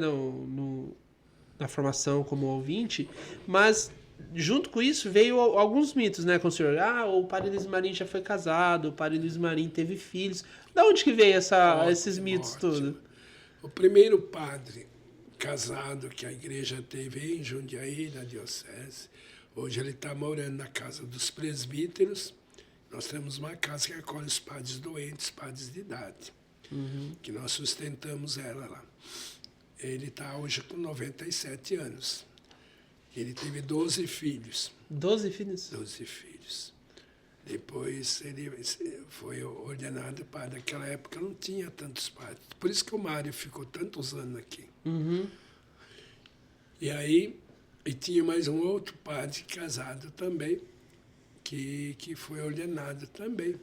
na formação como ouvinte, mas junto com isso veio alguns mitos, né, com o senhor. O padre Luiz Marinho já foi casado, o padre Luiz Marinho teve filhos. Da onde que veio esses mitos todos? O primeiro padre casado que a igreja teve em Jundiaí, na diocese, hoje ele está morando na casa dos presbíteros. Nós temos uma casa que acolhe os padres doentes, padres de idade, que nós sustentamos ela lá. Ele está hoje com 97 anos. Ele teve 12 filhos. 12 filhos? 12 filhos. Depois ele foi ordenado padre. Naquela época não tinha tantos padres. Por isso que o Mário ficou tantos anos aqui. Uhum. E aí, e tinha mais um outro padre casado também, que foi ordenado também.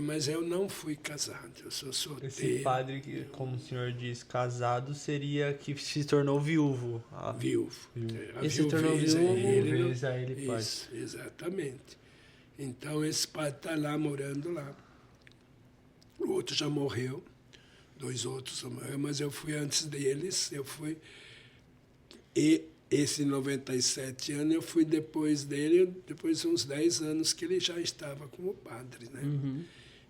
Mas eu não fui casado, eu sou solteiro. Esse padre, que, como o senhor diz, casado, seria que se tornou viúvo. Viúvo. Ele se tornou viuvez é viúvo. ele, Viuvez a ele pode. Isso, exatamente. Então, esse padre está lá, morando lá. O outro já morreu, 2 outros já morreram, mas eu fui antes deles, E esse 97 anos, eu fui depois dele, depois de uns 10 anos que ele já estava como padre, né? Uhum.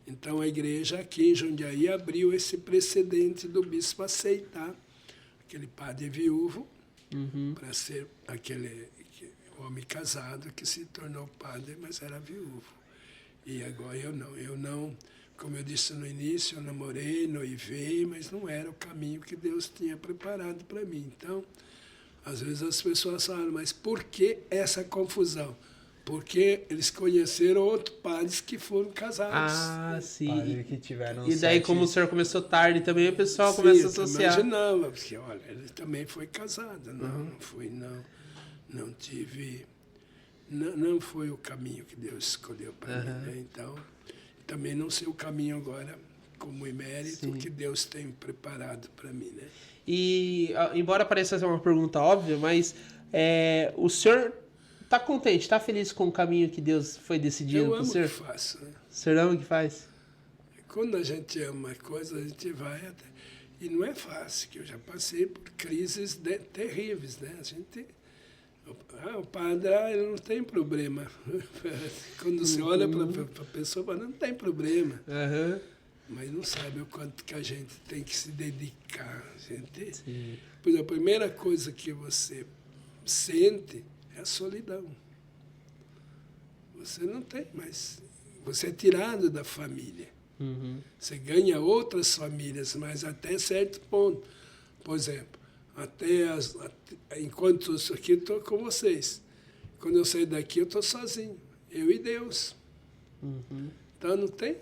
Então, a igreja aqui em Jundiaí abriu esse precedente do bispo aceitar aquele padre viúvo para ser aquele homem casado que se tornou padre, mas era viúvo. E agora eu não, como eu disse no início, eu namorei, noivei, mas não era o caminho que Deus tinha preparado para mim. Então, às vezes as pessoas falam, mas por que essa confusão? Porque eles conheceram outros padres que foram casados. Ah, sim. Padre que tiveram E daí, 7... como o senhor começou tarde também, o pessoal começa a associar. Imaginava, porque, olha, ele também foi casado. Não fui, não tive... Não foi o caminho que Deus escolheu para mim, né? Então, também não sei o caminho agora como emérito que Deus tem preparado para mim, né? E, embora pareça ser uma pergunta óbvia, mas o senhor está contente, está feliz com o caminho que Deus foi decidindo para o senhor? Eu amo o que faço, né? O senhor ama o que faz? Quando a gente ama uma coisa, a gente vai até... E não é fácil, que eu já passei por crises terríveis, né? A gente... o padre, ele não tem problema. Quando você olha para a pessoa, fala, não tem problema. Uhum. Mas não sabe o quanto que a gente tem que se dedicar. Sim. Pois a primeira coisa que você sente é a solidão. Você não tem mais. Você é tirado da família. Uhum. Você ganha outras famílias, mas até certo ponto. Por exemplo, enquanto eu estou aqui, eu estou com vocês. Quando eu sair daqui, eu estou sozinho. Eu e Deus. Uhum. Então, não tem...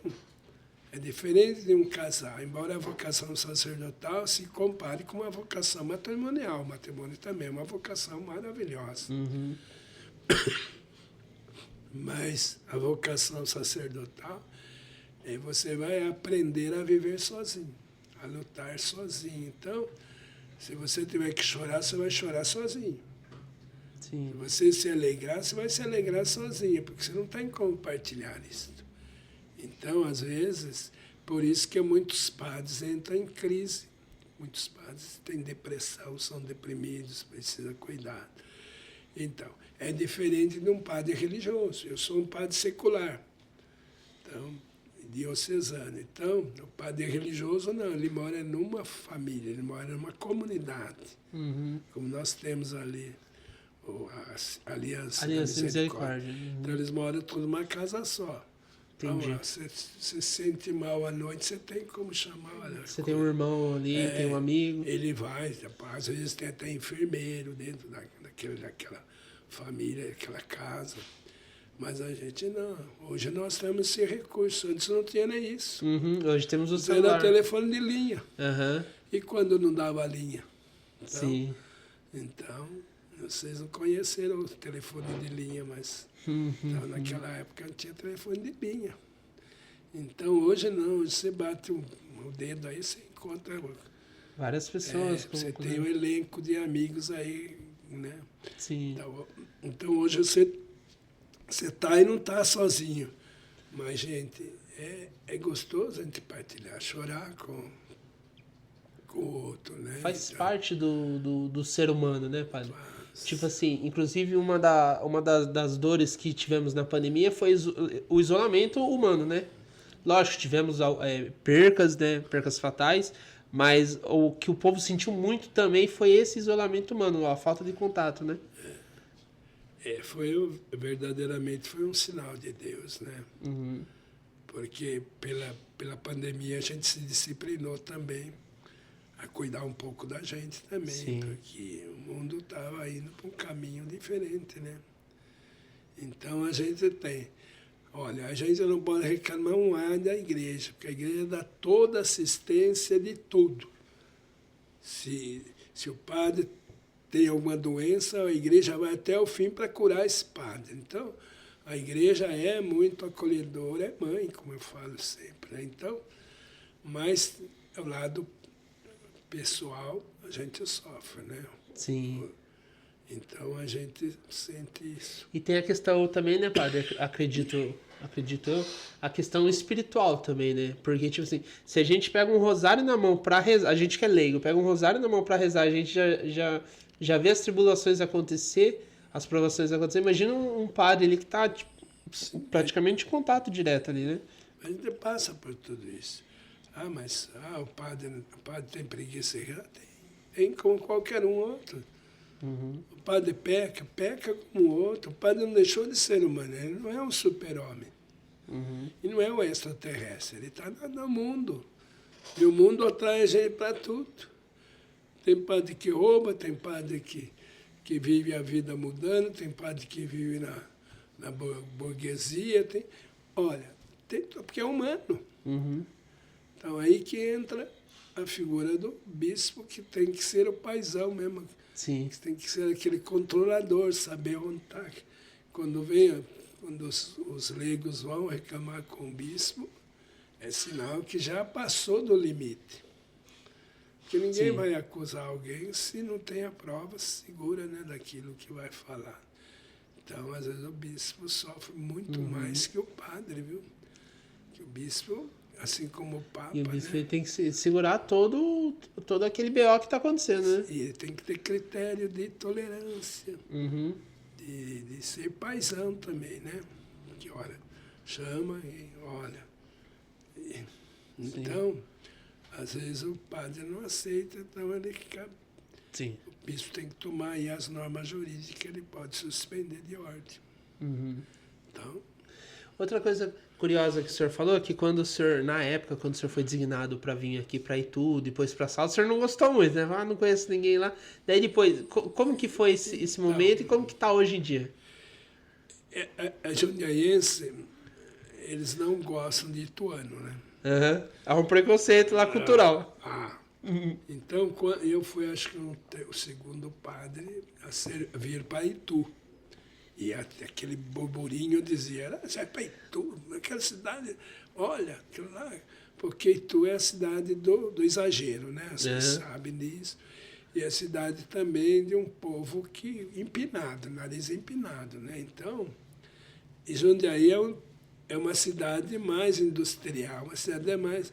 É diferente de um casal, embora a vocação sacerdotal se compare com uma vocação matrimonial. O matrimônio também é uma vocação maravilhosa. Uhum. Mas a vocação sacerdotal, você vai aprender a viver sozinho, a lutar sozinho. Então, se você tiver que chorar, você vai chorar sozinho. Sim. Se você se alegrar, você vai se alegrar sozinho, porque você não tem como partilhar isso. Então, às vezes, por isso que muitos padres entram em crise. Muitos padres têm depressão, são deprimidos, precisa cuidar. Então, é diferente de um padre religioso. Eu sou um padre secular, então, diocesano. Então, o padre religioso não, ele mora numa família, ele mora numa comunidade. Uhum. Como nós temos ali a Aliança da Aliança Misericórdia. Misericórdia. Então, eles moram tudo numa casa só. Entendi. Então, você se sente mal à noite, você tem como chamar. Olha, Você tem um irmão ali, tem um amigo. Ele vai, às vezes tem até enfermeiro dentro daquela família, daquela casa. Mas a gente não. Hoje nós temos esse recurso. Antes não tinha nem isso. Uhum. Hoje temos o Era celular. telefone de linha. Uhum. E quando não dava linha? Sim. Então, vocês não conheceram o telefone de linha, mas então, naquela época não tinha telefone de linha. Então, hoje não. Hoje você bate o dedo aí, você encontra... Várias pessoas. Você tem um elenco de amigos aí, né? Sim. Então hoje você está e não está sozinho. Mas, gente, é gostoso a gente partilhar, chorar com o outro, né? Faz Então, parte do ser humano, né, padre? Tipo assim, inclusive uma das dores que tivemos na pandemia foi o isolamento humano, né? Lógico, tivemos percas, né? Percas fatais, mas o que o povo sentiu muito também foi esse isolamento humano, a falta de contato, né? verdadeiramente foi um sinal de Deus, né? Uhum. Porque pela pandemia a gente se disciplinou também a cuidar um pouco da gente também, Sim. porque o mundo estava indo para um caminho diferente, né? Então a gente tem. Olha, a gente não pode reclamar um ar da igreja, porque a igreja dá toda assistência de tudo. Se o padre tem alguma doença, a igreja vai até o fim para curar esse padre. Então, a igreja é muito acolhedora, é mãe, como eu falo sempre. Né? Então, mas ao lado pessoal, a gente sofre, né? Sim. Então, a gente sente isso. E tem a questão também, né, padre? Acredito eu, a questão espiritual também, né? Porque, tipo assim, se a gente pega um rosário na mão pra rezar, a gente que é leigo, pega um rosário na mão pra rezar, a gente já vê as tribulações acontecer, as provações acontecer. Imagina um padre ali que tá, tipo, praticamente em contato direto ali, né? A gente passa por tudo isso. Mas o padre tem preguiça? Tem como qualquer um outro. Uhum. O padre peca como o outro. O padre não deixou de ser humano, ele não é um super-homem. Uhum. E não é um extraterrestre, ele está no mundo. E o mundo atrai a gente para tudo. Tem padre que rouba, tem padre que vive a vida mudando, tem padre que vive na burguesia. Porque é humano. Uhum. Então aí que entra a figura do bispo, que tem que ser o paizão mesmo. Sim. Que tem que ser aquele controlador, saber onde está. Quando os leigos vão reclamar com o bispo, é sinal que já passou do limite. Porque ninguém Sim. vai acusar alguém se não tem a prova segura, né, daquilo que vai falar. Então, às vezes, o bispo sofre muito mais que o padre, viu? Que o bispo, assim como o Papa, E o bispo né? ele tem que segurar todo aquele BO que tá acontecendo, né? E ele tem que ter critério de tolerância. Uhum. De ser paisão também, né? Que, olha, chama e olha. Então, às vezes o padre não aceita, então ele fica... Sim. O bispo tem que tomar aí as normas jurídicas, ele pode suspender de ordem. Uhum. Então, Outra coisa curiosa que o senhor falou é que quando o senhor, na época, quando o senhor foi designado para vir aqui para Itu, depois para Salto, o senhor não gostou muito, né? Não conheço ninguém lá. Daí depois, como que foi esse momento e como que tá hoje em dia? a jundiaiense, eles não gostam de ituano, né? Uhum. Há um preconceito lá cultural. Então, eu fui, acho que o segundo padre a vir para Itu. E aquele burburinho dizia, você vai para Itu, aquela cidade, olha, aquilo lá, porque Itu é a cidade do exagero, né? As pessoas sabem disso. E é a cidade também de um povo empinado, nariz empinado, né? Então, e Jundiaí é uma cidade mais industrial, uma cidade mais...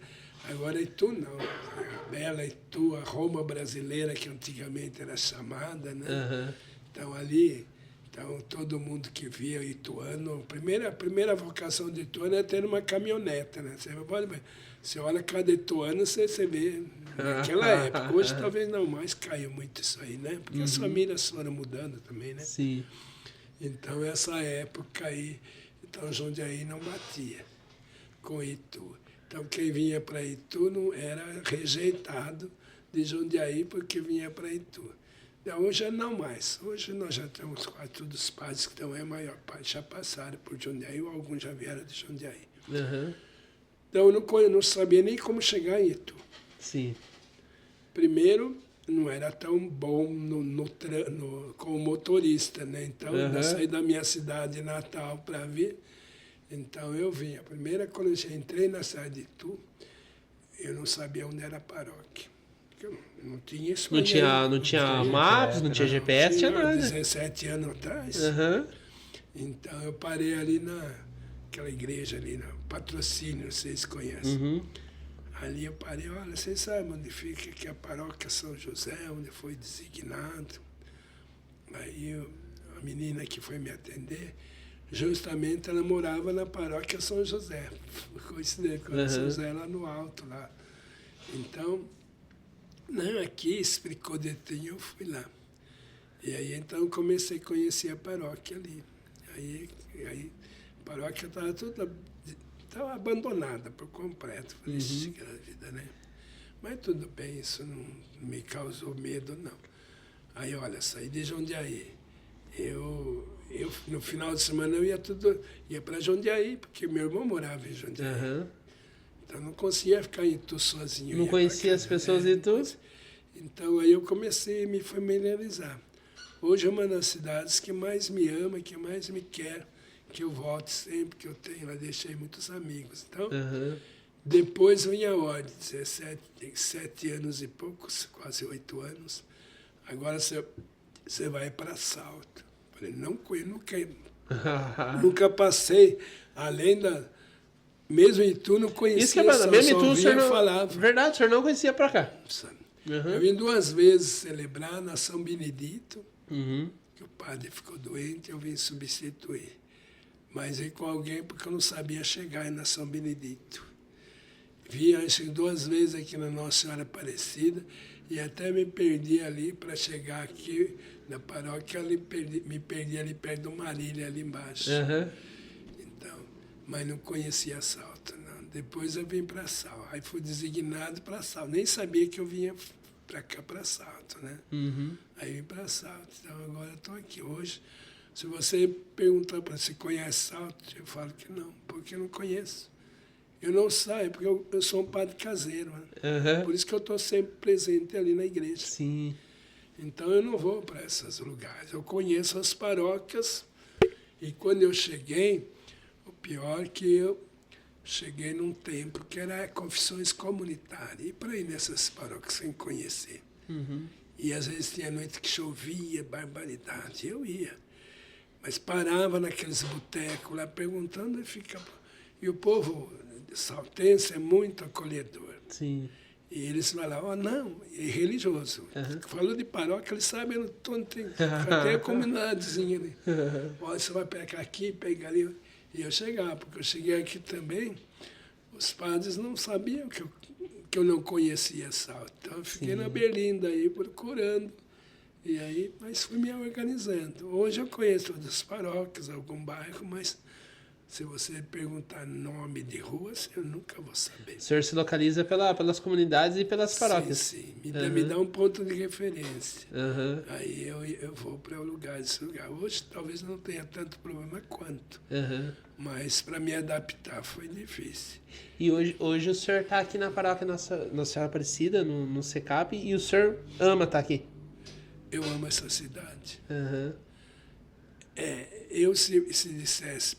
Agora Itu não, a bela Itu, a Roma brasileira, que antigamente era chamada, né? Uhum. Então, ali... Então, todo mundo que via ituano, a primeira vocação de ituano é ter uma caminhoneta, né? Você olha cada ituano, você vê naquela época. Hoje talvez não mais caiu muito isso aí, né? Porque as famílias foram mudando também, né? Sim. Então, essa época aí, então Jundiaí não batia com Itu. Então, quem vinha para Itu não era rejeitado de Jundiaí porque vinha para Itu. Hoje não mais. Hoje nós já temos quase todos os padres que estão aí, a maior parte já passaram por Jundiaí, ou alguns já vieram de Jundiaí. Uhum. Então eu não sabia nem como chegar em Itu. Sim. Primeiro, não era tão bom como motorista, né? Então, eu saí da minha cidade natal para vir. Então, eu vim. A primeira, quando eu entrei na cidade de Itu, eu não sabia onde era a paróquia. Não tinha isso. Não tinha mapas, não tinha GPS, tinha nada. 17 anos atrás. Uhum. Então, eu parei ali naquela igreja ali, no Patrocínio, vocês conhecem. Uhum. Ali eu parei, olha, vocês sabem onde fica aqui a paróquia São José, onde foi designado. Aí a menina que foi me atender, justamente ela morava na paróquia São José. Coincidência, São José lá no alto, lá. Então, aqui explicou direitinho, eu fui lá. E aí então comecei a conhecer a paróquia ali. Aí a paróquia estava toda abandonada por completo. Falei, que era a vida, né? Mas tudo bem, isso não me causou medo, não. Aí, olha, saí de Jundiaí. Eu no final de semana eu ia para Jundiaí, porque meu irmão morava em Jundiaí. Aham. Então eu não conseguia ficar em Itu sozinho. Não ia conhecia pra as casa, pessoas né? em Itu? Então aí eu comecei a me familiarizar. Hoje é uma das cidades que mais me ama, que mais me quer, que eu volto sempre, que eu tenho lá, deixei muitos amigos. Então, Aham. depois vinha a ordem, 7 anos e poucos, quase 8 anos. Agora você vai para Salto. Falei, não conheço, nunca passei, além da... Mesmo em Itu, não conhecia. Isso que é bacana. Mesmo em Itu, o senhor não... falava. Verdade, o senhor não conhecia pra cá. Eu vim 2 vezes celebrar na São Benedito, Uhum. que o padre ficou doente, eu vim substituir. Mas vim com alguém porque eu não sabia chegar na São Benedito. Vi, acho que 2 vezes aqui na Nossa Senhora Aparecida e até me perdi ali para chegar aqui na paróquia, me perdi ali perto do Marília, ali embaixo. Aham. Então, mas não conhecia Salto, não. Depois eu vim para Salto. Aí fui designado para Salto. Nem sabia que eu vinha para cá, para Salto, né? Uhum. Aí vim para Salto. Então agora estou aqui. Hoje, se você perguntar para se conhece Salto, eu falo que não, porque eu não conheço. Eu não saio, porque eu sou um padre caseiro, né? Aham. Por isso que eu estou sempre presente ali na igreja. Sim. Então eu não vou para esses lugares. Eu conheço as paróquias e quando eu cheguei, o pior é que eu cheguei num templo que era confissões comunitárias. E para ir nessas paróquias sem conhecer. Uhum. E às vezes tinha noite que chovia, barbaridade. Eu ia. Mas parava naqueles botecos lá perguntando e ficava. E o povo saltense é muito acolhedor. Sim. E eles falavam, não, é religioso. Falou de paróquia, eles sabem, eu não tem até a comunidadezinha ali. Olha, você vai pegar aqui, pegar ali. E eu chegava, porque eu cheguei aqui também, os padres não sabiam que eu não conhecia Salto. Então eu fiquei na Berlinda aí procurando. E aí, mas fui me organizando. Hoje eu conheço todas as paróquias, algum bairro, mas se você perguntar nome de ruas, eu nunca vou saber. O senhor se localiza pelas comunidades e pelas paróquias. Sim, me dá um ponto de referência. Aham. Aí eu vou para o lugar, esse lugar. Hoje talvez não tenha tanto problema quanto, Aham. mas para me adaptar foi difícil. E hoje o senhor está aqui na paróquia Nossa Senhora Aparecida, no SECAP, e o senhor ama estar aqui? Eu amo essa cidade. Aham. Eu, se dissesse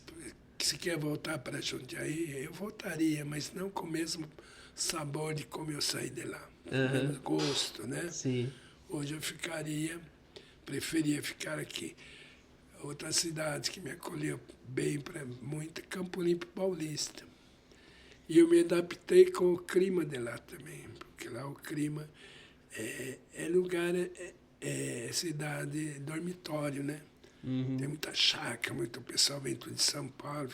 que se quer voltar para Jundiaí, eu voltaria, mas não com o mesmo sabor de como eu saí de lá. Com o mesmo gosto, né? Sim. Hoje eu preferia ficar aqui. Outra cidade que me acolheu bem para muito é Campo Limpo Paulista. E eu me adaptei com o clima de lá também, porque lá o clima é lugar, é cidade dormitório, né? Uhum. Tem muita chácara, muito pessoal vem tudo de São Paulo,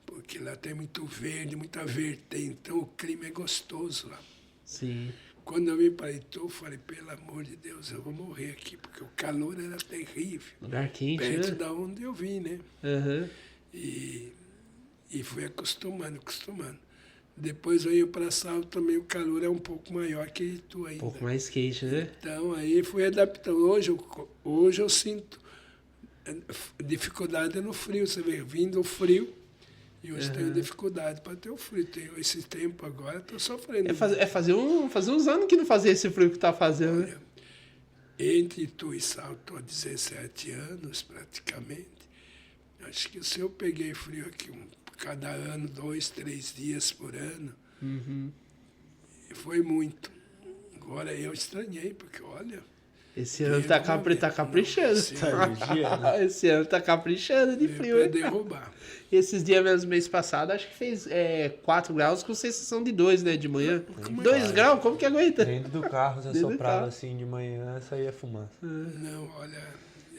porque lá tem muito verde, muita vertente, então o clima é gostoso lá. Sim. Quando eu vim para Itu, eu falei, pelo amor de Deus, eu vou morrer aqui, porque o calor era terrível. Lugar quente, Perto né? da onde eu vim, né? Aham. E fui acostumando. Depois eu ia para Salto também, o calor é um pouco maior que Itu ainda. Um pouco mais quente, né? Então aí fui adaptando. Hoje eu sinto dificuldade no frio. Você vê, vindo o frio, e hoje tenho dificuldade para ter o frio. Tenho esse tempo agora, estou sofrendo. Fazer uns anos que não fazia esse frio que tá fazendo, né? Entre Itu e Salto há 17 anos, praticamente. Acho que se eu peguei frio aqui cada ano, 2, 3 dias por ano, foi muito. Agora eu estranhei, porque olha... Esse ano tá caprichando. Esse ano tá caprichando de frio, Para hein? derrubar. E esses dias mesmo, mês passado, acho que fez 4 graus com sensação de 2, né, de manhã. 2 graus, como que aguenta? Dentro do carro, você Dentro do soprava carro. assim de manhã, saía fumaça. Não, olha,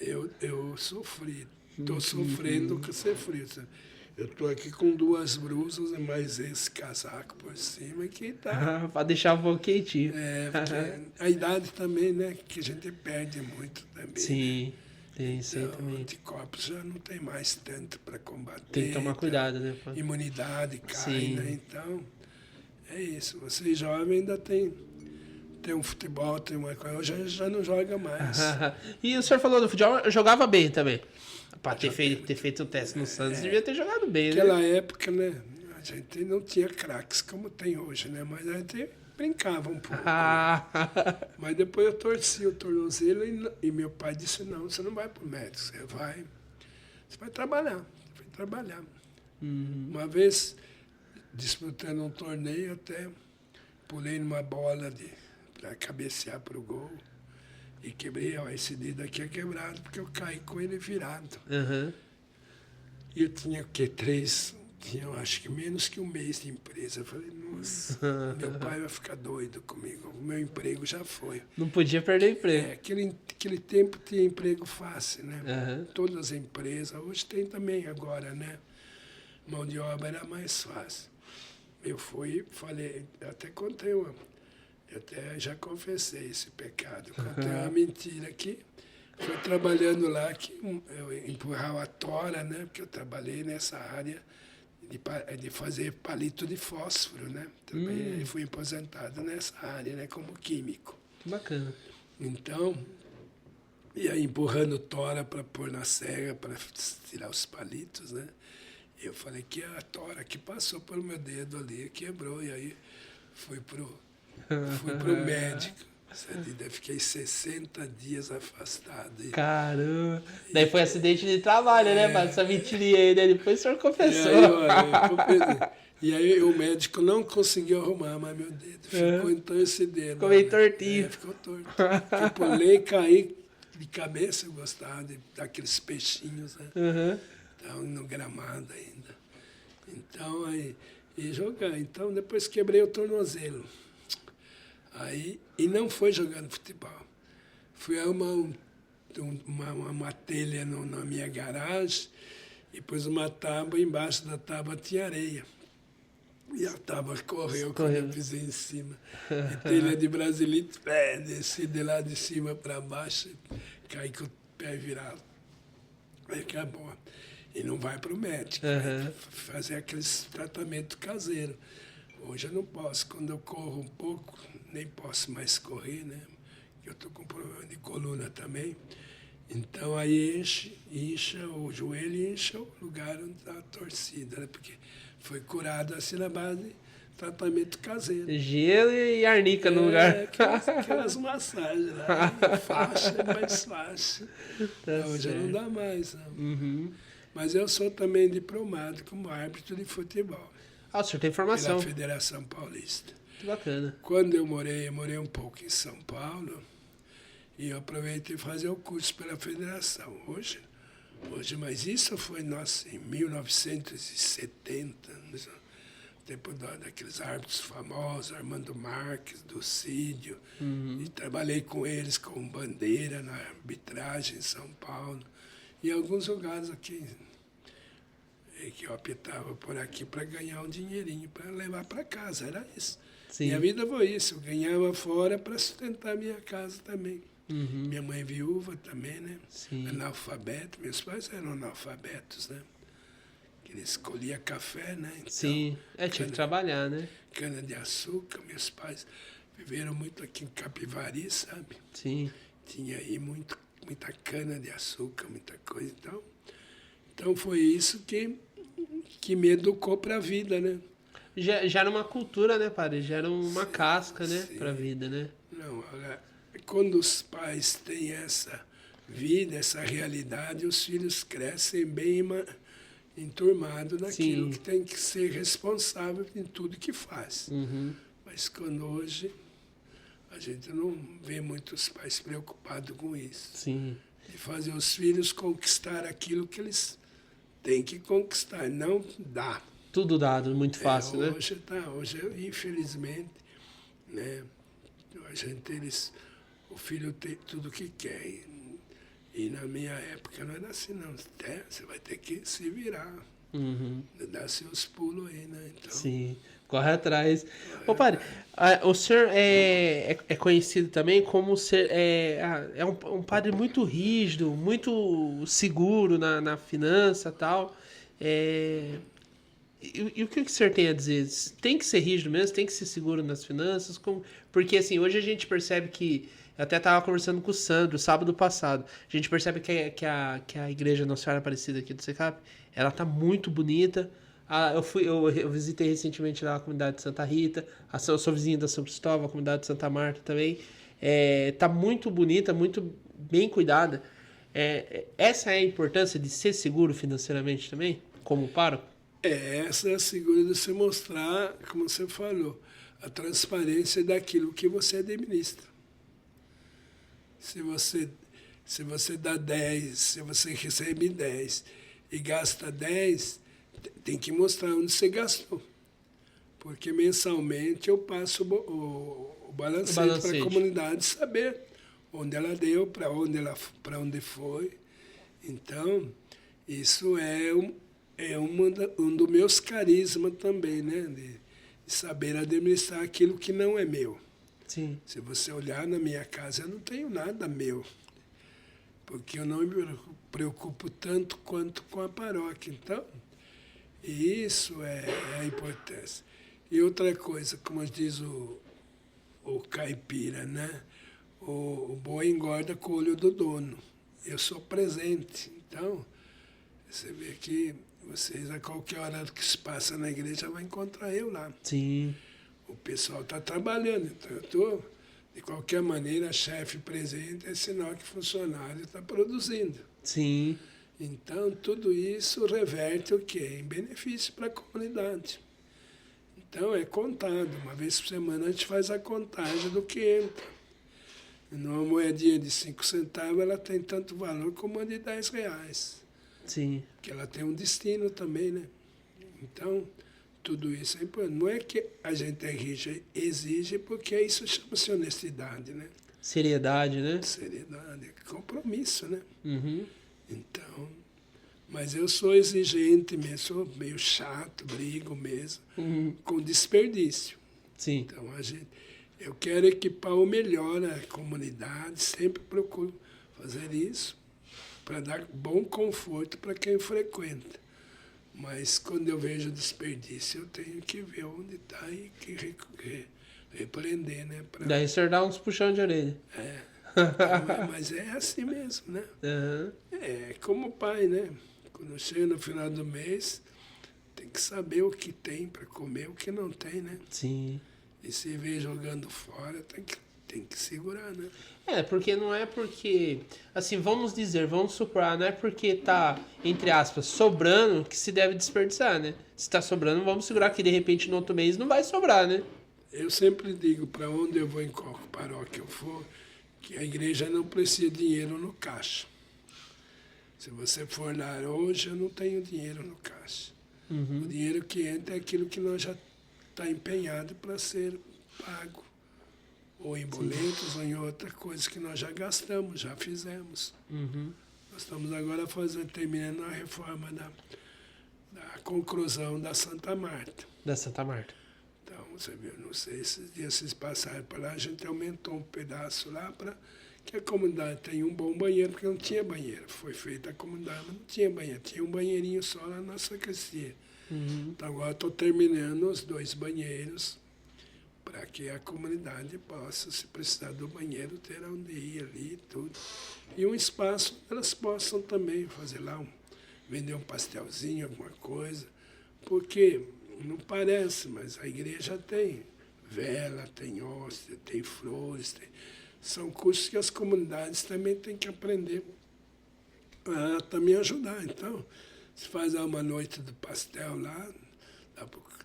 eu sofri. Estou sofrendo com esse frio. Eu estou aqui com 2 blusas, mais esse casaco por cima que tá. Pra deixar um pouco quentinho. Porque a idade também, né? Que a gente perde muito também. Sim, tem isso aí Então, também. anticorpos já não tem mais tanto para combater. Tem que tomar cuidado, né? pô? Imunidade cai, Sim. né? Então, é isso. Você jovem ainda tem tem um futebol, tem uma coisa. Hoje já não joga mais. E o senhor falou do futebol, eu jogava bem também. Pra ter feito o teste no Santos, devia ter jogado bem, Naquela né? época, né? A gente não tinha craques como tem hoje, né? Mas a gente brincava um pouco. Mas depois eu torci o tornozelo e meu pai disse, não, você não vai pro médico, você vai trabalhar. Você vai trabalhar. Uma vez, disputando um torneio, até pulei numa bola para cabecear pro gol. E quebrei, ó, esse dedo aqui é quebrado, porque eu caí com ele virado. Uhum. E eu tinha o quê? Tinha, acho que menos que um mês de empresa. Eu falei, nossa, meu pai vai ficar doido comigo. O meu emprego já foi. Não podia perder emprego. Aquele tempo tinha emprego fácil, né? Uhum. Todas as empresas, hoje tem também agora, né? Mão de obra era mais fácil. Eu falei, até contei eu até já confessei esse pecado. Contei uma mentira aqui. Fui trabalhando lá, que eu empurrava a tora, né? Porque eu trabalhei nessa área de fazer palito de fósforo, né? Também fui aposentado nessa área, né? Como químico. Que bacana. Então, ia empurrando tora para pôr na serra, para tirar os palitos, né? E eu falei que a tora que passou pelo meu dedo ali, quebrou. E aí fui pro médico. Fiquei 60 dias afastado. Caramba. Daí foi acidente de trabalho, né, mano? Essa mentirinha aí, né? Depois o senhor confessou. E aí o médico não conseguiu arrumar mais meu dedo. Ficou então esse dedo. Ficou meio tortinho. Ficou torto. Eu pulei, caí de cabeça, eu gostava daqueles peixinhos, né? Uhum. Então, no gramado ainda. Então, aí, e jogar. Então, depois quebrei o tornozelo. Aí, e não foi jogando futebol. Fui arrumar uma telha na minha garagem e pus uma tábua, embaixo da tábua tinha areia. E a tábua correu quando eu pisei em cima. E telha de brasilite, desci de lá de cima para baixo, caí com o pé virado. Aí acabou. E não vai para o médico, vai fazer aqueles tratamentos caseiros. Hoje eu não posso, quando eu corro um pouco, nem posso mais correr, né? Eu estou com problema de coluna também. Então aí incha o joelho e incha o lugar onde está a torcida, né? Porque foi curado assim na base de tratamento caseiro. Gelo e arnica no lugar. Aquelas massagens lá, faixa, mais fácil. Tá hoje certo. não dá mais, não. Uhum. Mas eu sou também diplomado como árbitro de futebol. Ah, o senhor tem formação. Pela Federação Paulista. Que bacana. Quando eu morei um pouco em São Paulo e eu aproveitei fazer o curso pela Federação. Hoje, mas isso foi em 1970, no tempo daqueles árbitros famosos, Armando Marques, Ducídio, e trabalhei com eles com bandeira na arbitragem em São Paulo e em alguns lugares aqui que eu apitava por aqui para ganhar um dinheirinho, para levar para casa, era isso. Sim. Minha vida foi isso, eu ganhava fora para sustentar minha casa também. Uhum. Minha mãe viúva também, né? Sim. Analfabeto, meus pais eram analfabetos, né? Que eles colhiam café, né? Então, Sim, tinha que trabalhar, né? Cana de açúcar, meus pais viveram muito aqui em Capivari, sabe? Sim. Tinha aí muita cana de açúcar, muita coisa, então foi isso que me educou para a vida, né? Já era uma cultura, né, padre? Já era uma casca, né, pra vida, né? Não, olha, quando os pais têm essa vida, essa realidade, os filhos crescem bem enturmados naquilo que tem que ser responsável em tudo que faz. Uhum. Mas quando hoje a gente não vê muitos pais preocupados com isso. Sim. De fazer os filhos conquistar aquilo que eles têm que conquistar, não dá. Tudo dado, muito fácil, né? Hoje, infelizmente, né, o filho tem tudo o que quer. E na minha época não era assim, não. Você vai ter que se virar, dar seus pulos aí, né? Então, sim, corre atrás. Ô, padre, o senhor é conhecido também como ser um padre muito rígido, muito seguro na finança e tal. E o que o senhor tem a dizer? Tem que ser rígido mesmo? Tem que ser seguro nas finanças? Porque, assim, hoje a gente percebe que... Eu até estava conversando com o Sandro, sábado passado. A gente percebe que a igreja Nossa Senhora Aparecida aqui do Secap, ela tá muito bonita. Eu visitei recentemente lá a comunidade de Santa Rita. Eu sou vizinho da São Cristóvão, a comunidade de Santa Marta também. Tá muito bonita, muito bem cuidada. Essa é a importância de ser seguro financeiramente também, como pároco? Essa é a segura de você mostrar, como você falou, a transparência daquilo que você administra. Se você dá 10, se você recebe 10 e gasta 10, tem que mostrar onde você gastou. Porque mensalmente eu passo o balancete para a comunidade saber onde ela deu, para onde foi. Então, isso é um dos meus carismas também, né? De saber administrar aquilo que não é meu. Sim. Se você olhar na minha casa, eu não tenho nada meu, porque eu não me preocupo tanto quanto com a paróquia. Então, isso é a importância. E outra coisa, como diz o caipira, né? O boi engorda com o olho do dono. Eu sou presente. Então, você vê que vocês, a qualquer hora que se passa na igreja, vai encontrar eu lá. Sim. O pessoal está trabalhando, então eu estou, de qualquer maneira, chefe presente é sinal que funcionário está produzindo. Sim. Então, tudo isso reverte o quê? Em benefício para a comunidade. Então, é contado. Uma vez por semana a gente faz a contagem do que entra. Numa moedinha de 5 centavos, ela tem tanto valor como a de 10 reais. Sim. Porque ela tem um destino também, né? Então, tudo isso é importante. Não é que a gente exige, porque isso chama-se honestidade, né? Seriedade, né? Seriedade, compromisso, né? Uhum. Então, mas eu sou exigente mesmo, sou meio chato, brigo mesmo, com desperdício. Sim. Então, eu quero equipar o melhor a comunidade, sempre procuro fazer isso, para dar bom conforto para quem frequenta. Mas quando eu vejo desperdício, eu tenho que ver onde está e que repreender, né? Daí você dá uns puxão de orelha. Então, mas é assim mesmo, né? Uhum. É como pai, né? Quando chega no final do mês, tem que saber o que tem para comer, o que não tem, né? Sim. E se vê jogando fora, tem que segurar, né? Porque não é porque, assim, vamos supor, não é porque tá, entre aspas, sobrando que se deve desperdiçar, né? Se tá sobrando, vamos segurar que de repente no outro mês não vai sobrar, né? Eu sempre digo, para onde eu vou, em qual paróquia eu for, que a igreja não precisa de dinheiro no caixa. Se você for lá hoje, eu não tenho dinheiro no caixa. Uhum. O dinheiro que entra é aquilo que nós já está empenhado para ser pago. Ou em boletos, ou em outra coisa que nós já gastamos, já fizemos. Uhum. Nós estamos agora terminando a reforma da conclusão da Santa Marta. Da Santa Marta. Então, você viu, não sei, esses dias vocês passaram por lá, a gente aumentou um pedaço lá para que a comunidade tenha um bom banheiro, porque não tinha banheiro. Foi feita a comunidade, mas não tinha banheiro. Tinha um banheirinho só lá na sacristia. Uhum. Então, agora estou terminando os 2 banheiros para que a comunidade possa, se precisar do banheiro, ter onde ir ali e tudo. E um espaço onde elas possam também fazer lá, vender um pastelzinho, alguma coisa, porque não parece, mas a igreja tem vela, tem hóstia, tem flores, são cursos que as comunidades também têm que aprender a também ajudar. Então, se faz uma noite do pastel lá,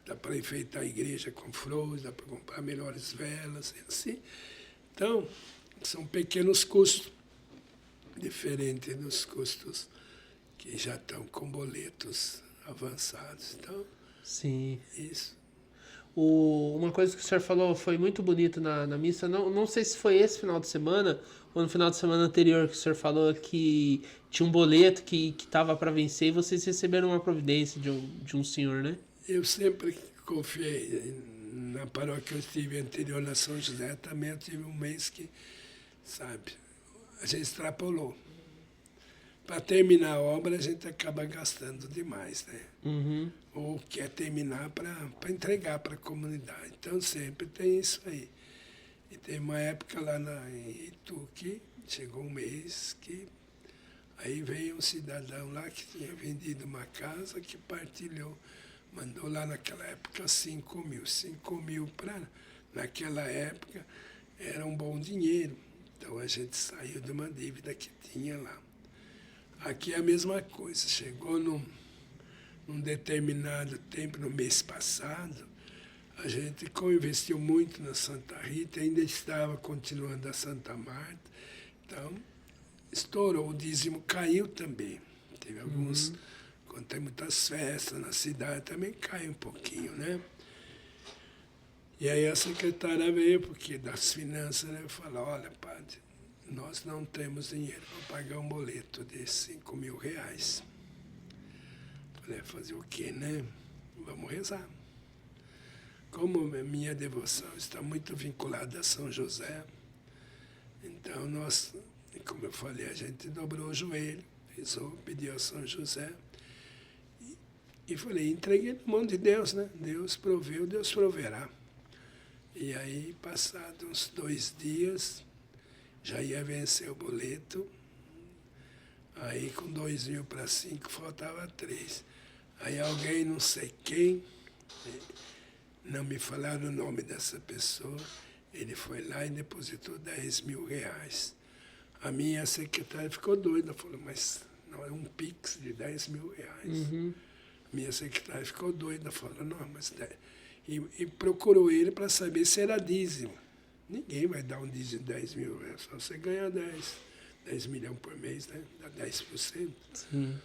dá para enfeitar a igreja com flores, dá para comprar melhores velas, e assim. Então, são pequenos custos, diferentes dos custos que já estão com boletos avançados. Então, sim. Isso. Uma coisa que o senhor falou foi muito bonito na missa. Não sei se foi esse final de semana ou no final de semana anterior que o senhor falou que tinha um boleto que estava para vencer e vocês receberam uma providência de um senhor, né? Eu sempre confiei. Na paróquia que eu estive anterior, na São José, também eu tive um mês que, sabe, a gente extrapolou. para terminar a obra, a gente acaba gastando demais, né? Uhum. Ou quer terminar para entregar para a comunidade. Então, sempre tem isso aí. E tem uma época lá em Itu que chegou um mês que aí veio um cidadão lá que tinha vendido uma casa que partilhou, mandou lá naquela época 5 mil. 5 mil naquela época era um bom dinheiro. Então a gente saiu de uma dívida que tinha lá. Aqui é a mesma coisa. Chegou num determinado tempo, no mês passado, a gente investiu muito na Santa Rita, ainda estava continuando a Santa Marta. Então, estourou, o dízimo caiu também. Teve alguns, quando tem muitas festas na cidade, também cai um pouquinho, né? E aí a secretária veio, porque das finanças, né, falou, olha, padre, nós não temos dinheiro para pagar um boleto de 5 mil reais. Falei, fazer o quê, né? Vamos rezar. Como minha devoção está muito vinculada a São José, então nós, como eu falei, a gente dobrou o joelho, rezou, pediu a São José e falei, entreguei na mão de Deus, né? Deus proveu, Deus proverá. E aí, passados uns 2 dias, já ia vencer o boleto. Aí, com 2 mil para 5, faltava 3. Aí alguém, não sei quem, não me falaram o nome dessa pessoa, ele foi lá e depositou 10 mil reais. A minha secretária ficou doida, falou, mas não é um Pix de 10 mil reais. Uhum. Minha secretária ficou doida, falou, não, mas... E procurou ele para saber se era dízimo. Ninguém vai dar um dízimo de 10 mil, é só você ganhar 10 milhões por mês, né? Dá 10%. Sim.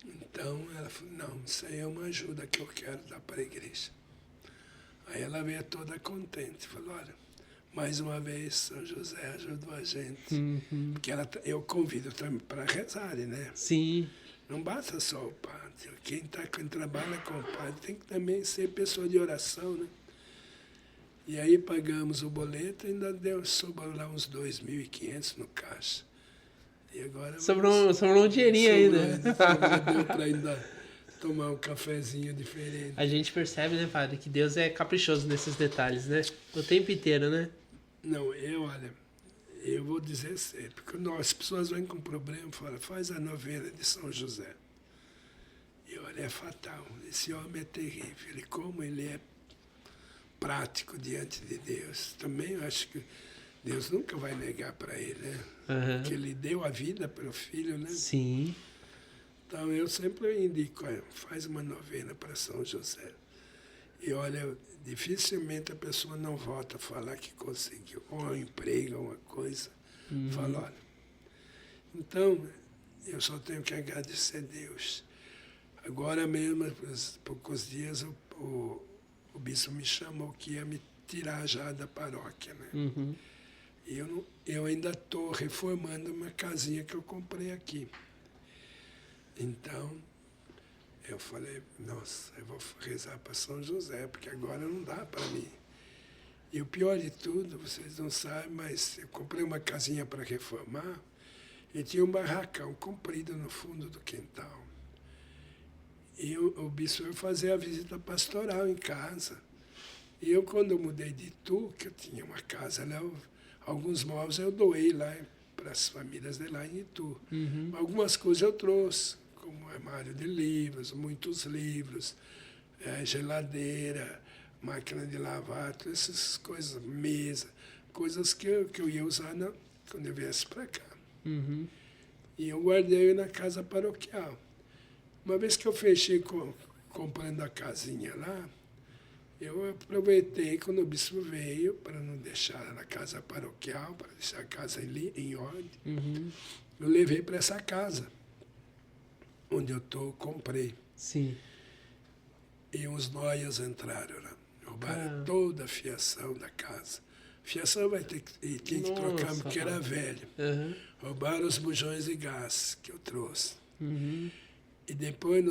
Então ela falou, não, isso aí é uma ajuda que eu quero dar para a igreja. Aí ela veio toda contente, falou, olha, mais uma vez São José ajudou a gente. Uhum. Porque eu convido também para rezarem, né? Sim. Não basta só o padre. Quem trabalha com o padre tem que também ser pessoa de oração, né? E aí pagamos o boleto e ainda sobrou lá uns 2.500 no caixa. E agora Sobrou um dinheirinho ainda. Deu para ainda tomar um cafezinho diferente. A gente percebe, né, padre, que Deus é caprichoso nesses detalhes, né? O tempo inteiro, né? Não, olha, eu vou dizer sempre, quando as pessoas vêm com problema, falam, faz a novena de São José. E olha, é fatal. Esse homem é terrível. Como ele é prático diante de Deus. Também eu acho que Deus nunca vai negar para ele, né? Uhum. Porque ele deu a vida para o filho, né? Sim. Então eu sempre indico, olha, faz uma novena para São José. E olha, dificilmente a pessoa não volta a falar que conseguiu, ou um emprego, uma coisa. Fala, olha. Então, eu só tenho que agradecer a Deus. Agora mesmo, há poucos dias, o bispo me chamou que ia me tirar já da paróquia, né? Uhum. E eu ainda estou reformando uma casinha que eu comprei aqui. Então, eu falei, nossa, eu vou rezar para São José, porque agora não dá para mim. E o pior de tudo, vocês não sabem, mas eu comprei uma casinha para reformar e tinha um barracão comprido no fundo do quintal. E o bispo ia fazer a visita pastoral em casa. E eu, quando eu mudei de Itu, que eu tinha uma casa lá, alguns móveis eu doei lá para as famílias de lá em Itu. Uhum. Algumas coisas eu trouxe, como armário de livros, muitos livros, geladeira, máquina de lavar, todas essas coisas, mesa, coisas que eu ia usar quando eu viesse para cá. Uhum. E eu guardei na casa paroquial. Uma vez que eu fechei comprando a casinha lá, eu aproveitei quando o bispo veio, para não deixar na casa paroquial, para deixar a casa em ordem, Uhum. eu levei para essa casa, onde eu comprei. Sim. E uns noias entraram lá, roubaram toda a fiação da casa. Fiação tinha que trocar porque era velho. Uhum. Roubaram os bujões de gás que eu trouxe. Uhum. E depois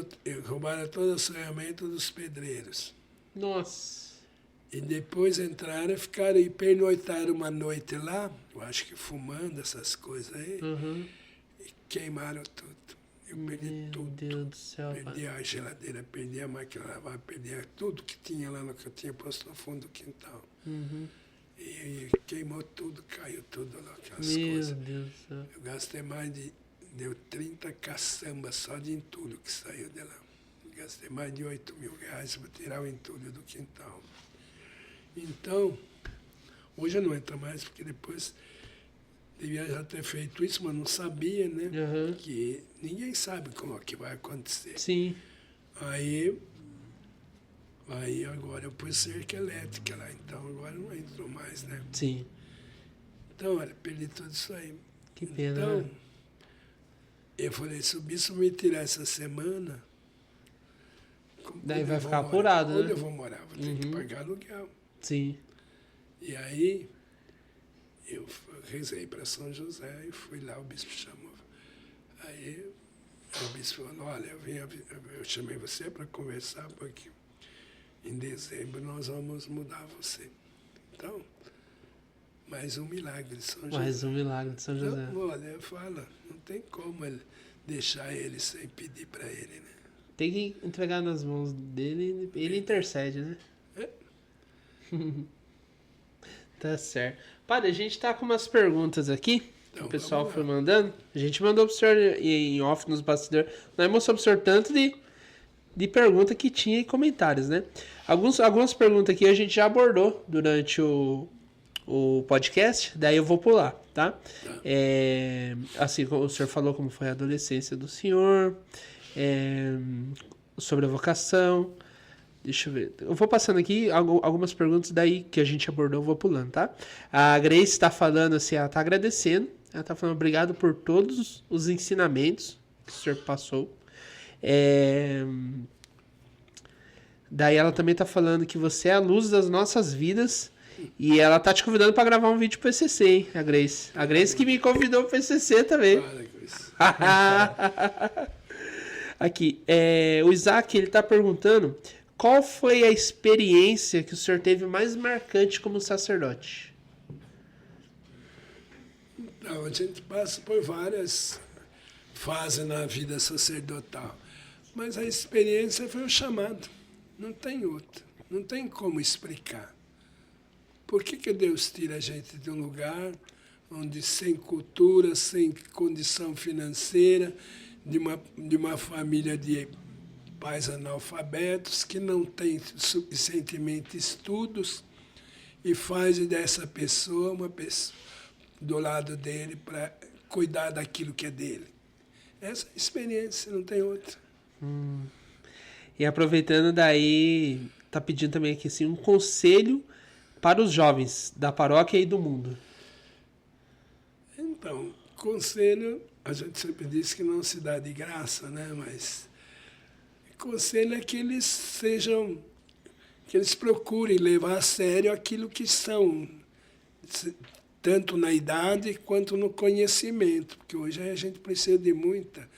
roubaram todo o sonhamento dos pedreiros. Nossa. E depois entraram, ficaram e pernoitaram uma noite lá, eu acho que fumando essas coisas aí, Uhum. e queimaram tudo. Eu perdi Meu tudo. Deus do céu, Perdi a geladeira, perdi a máquina de lavar, perdi tudo que tinha lá no que eu tinha posto no fundo do quintal. Uhum. E queimou tudo, caiu tudo lá, aquelas Meu coisas. Deus do céu. Eu gastei mais de... Deu 30 caçambas só de entulho que saiu de lá. Gastei mais de 8 mil reais para tirar o entulho do quintal. Então, hoje eu não entro mais, porque depois devia já ter feito isso, mas não sabia, né? Aham. Que ninguém sabe como é que vai acontecer. Sim. Aí agora eu pus cerca elétrica lá, então agora não entro mais, né? Sim. Então, olha, perdi tudo isso aí. Que pena, Então, né? eu falei, se me tirar essa semana... Daí vai eu vou ficar morar? apurado, Onde né? eu vou morar? Vou ter que Uhum. pagar aluguel. Sim. E aí, eu rezei para São José e fui lá, o bispo chamou. Aí, o bispo falou, olha, eu chamei você para conversar, porque em dezembro nós vamos mudar você. Então, mais um milagre de São José. Mais um milagre de São José. Então, olha, fala, não tem como ele deixar ele sem pedir para ele, né? Tem que entregar nas mãos dele, ele intercede, né? É. Tá certo. Padre, a gente tá com umas perguntas aqui. Então, O pessoal vamos foi lá. mandando. A gente mandou pro senhor em off nos bastidores. Nós mostramos pro senhor tanto de pergunta que tinha e comentários, né? Algumas perguntas aqui a gente já abordou durante o podcast, daí eu vou pular, tá? Assim, como o senhor falou como foi a adolescência do senhor, sobre a vocação. Deixa eu ver. Eu vou passando aqui algumas perguntas daí que a gente abordou, eu vou pulando, tá? A Grace está falando assim, ela está agradecendo. Ela está falando obrigado por todos os ensinamentos que o senhor passou. Daí ela também está falando que você é a luz das nossas vidas. E ela tá te convidando para gravar um vídeo pro PCC, hein, a Grace. A Grace que me convidou pro PCC também. Para com isso. Aqui, o Isaac, ele tá perguntando qual foi a experiência que o senhor teve mais marcante como sacerdote? Então, a gente passa por várias fases na vida sacerdotal. Mas a experiência foi o chamado. Não tem outra. Não tem como explicar. Por que Deus tira a gente de um lugar onde sem cultura, sem condição financeira, de uma família de pais analfabetos, que não tem suficientemente estudos, e faz dessa pessoa uma pessoa do lado dele para cuidar daquilo que é dele? Essa é a experiência, não tem outra. E aproveitando daí, tá pedindo também aqui assim, um conselho para os jovens da paróquia e do mundo. Então, conselho, a gente sempre diz que não se dá de graça, né? Mas conselho é que eles procurem levar a sério aquilo que são, tanto na idade quanto no conhecimento, porque hoje a gente precisa de muita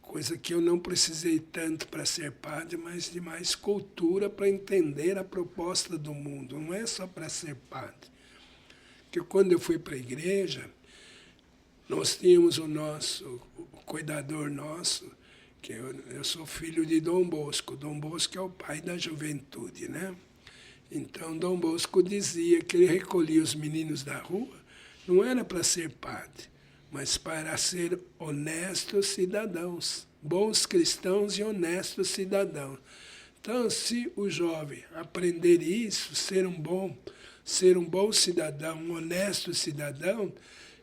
coisa que eu não precisei tanto para ser padre, mas de mais cultura para entender a proposta do mundo, não é só para ser padre. Porque quando eu fui para a igreja, nós tínhamos o cuidador nosso, que eu sou filho de Dom Bosco. Dom Bosco é o pai da juventude, né? Então, Dom Bosco dizia que ele recolhia os meninos da rua, não era para ser padre, mas para ser honestos cidadãos, bons cristãos e honestos cidadãos. Então, se o jovem aprender isso, ser um bom cidadão, um honesto cidadão,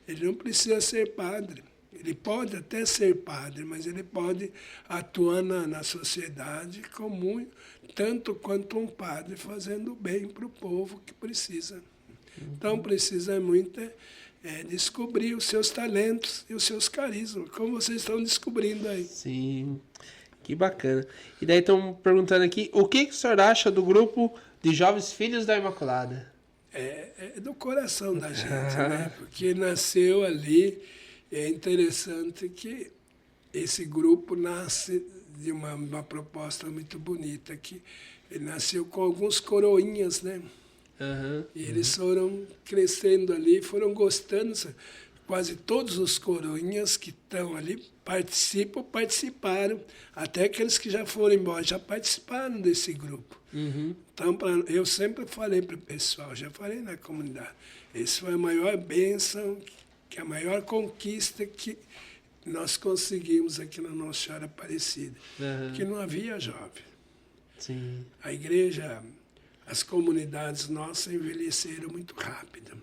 ele não precisa ser padre. Ele pode até ser padre, mas ele pode atuar na sociedade como tanto quanto um padre, fazendo bem para o povo que precisa. Então, precisa muito descobrir os seus talentos e os seus carismas, como vocês estão descobrindo aí. Sim, que bacana. E daí estão perguntando aqui, o que o senhor acha do grupo de jovens filhos da Imaculada? É do coração da gente, né? Porque nasceu ali. É interessante que esse grupo nasce de uma proposta muito bonita, que ele nasceu com alguns coroinhas, né? Uhum. E eles foram crescendo ali, foram gostando. quase todos os coroinhas que estão ali participaram, até aqueles que já foram embora, já participaram desse grupo. Então, eu sempre falei para o pessoal, já falei na comunidade, essa foi a maior bênção, que a maior conquista que nós conseguimos aqui na Nossa Senhora Aparecida, porque não havia jovem. Sim. A igreja, as comunidades nossas envelheceram muito rápido.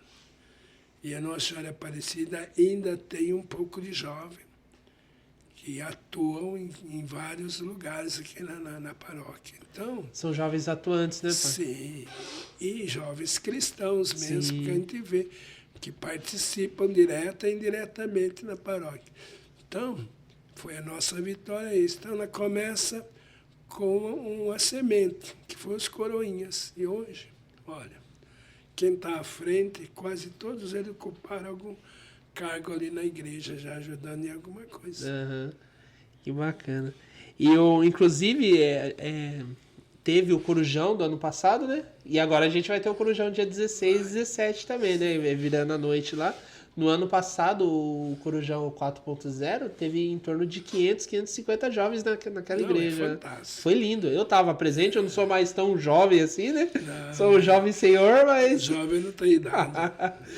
E a Nossa Senhora Aparecida ainda tem um pouco de jovem que atuam em vários lugares aqui na paróquia. Então, São jovens atuantes, né, pai? sim, e jovens cristãos mesmo, Sim. que a gente vê, que participam direta e indiretamente na paróquia. Então, foi a nossa vitória isso. Então, ela começa com uma semente, que foi os coroinhas. E hoje, olha, quem está à frente, quase todos eles ocuparam algum cargo ali na igreja, já ajudando em alguma coisa. Aham. Que bacana. E eu, inclusive, teve o Corujão do ano passado, né? E agora a gente vai ter o Corujão dia 16 e 17 também, né? Virando a noite lá. No ano passado, o Corujão 4.0 teve em torno de 500, 550 jovens naquela Não, igreja. é fantástico. Foi lindo. Eu estava presente, eu não sou mais tão jovem assim, né? Não. Sou um jovem senhor, mas... Jovem não tem idade.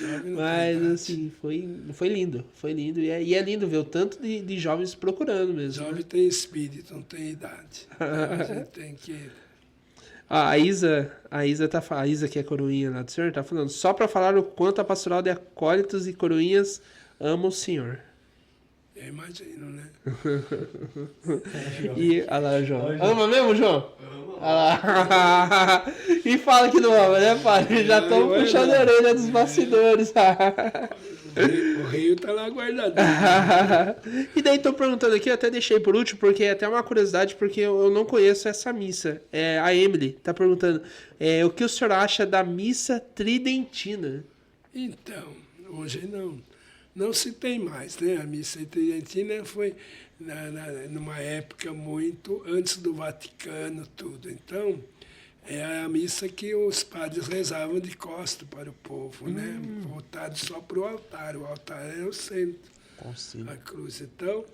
Jovem não Mas, tem idade. assim, foi lindo. Foi lindo. E é lindo ver o tanto de jovens procurando mesmo. Jovem Né? tem espírito, não tem idade. A gente tem que... A Isa que é coroinha lá do senhor, tá falando, só para falar o quanto a pastoral de acólitos e coroinhas ama o senhor. Eu imagino, né? E, olha lá, João. Ama mesmo, João? Olha lá. E fala que não ama, né, pai? Já estão puxando a orelha dos bastidores. O rio está lá guardado. E daí tô perguntando aqui, eu até deixei por último, porque é até uma curiosidade, porque eu não conheço essa missa. A Emily tá perguntando, o que o senhor acha da missa tridentina? Então, hoje não se tem mais, né? A missa tridentina foi numa época muito antes do Vaticano, tudo. Então, é a missa que os padres rezavam de costas para o povo, né? Voltado só para o altar. O altar era o centro, a cruz. Então,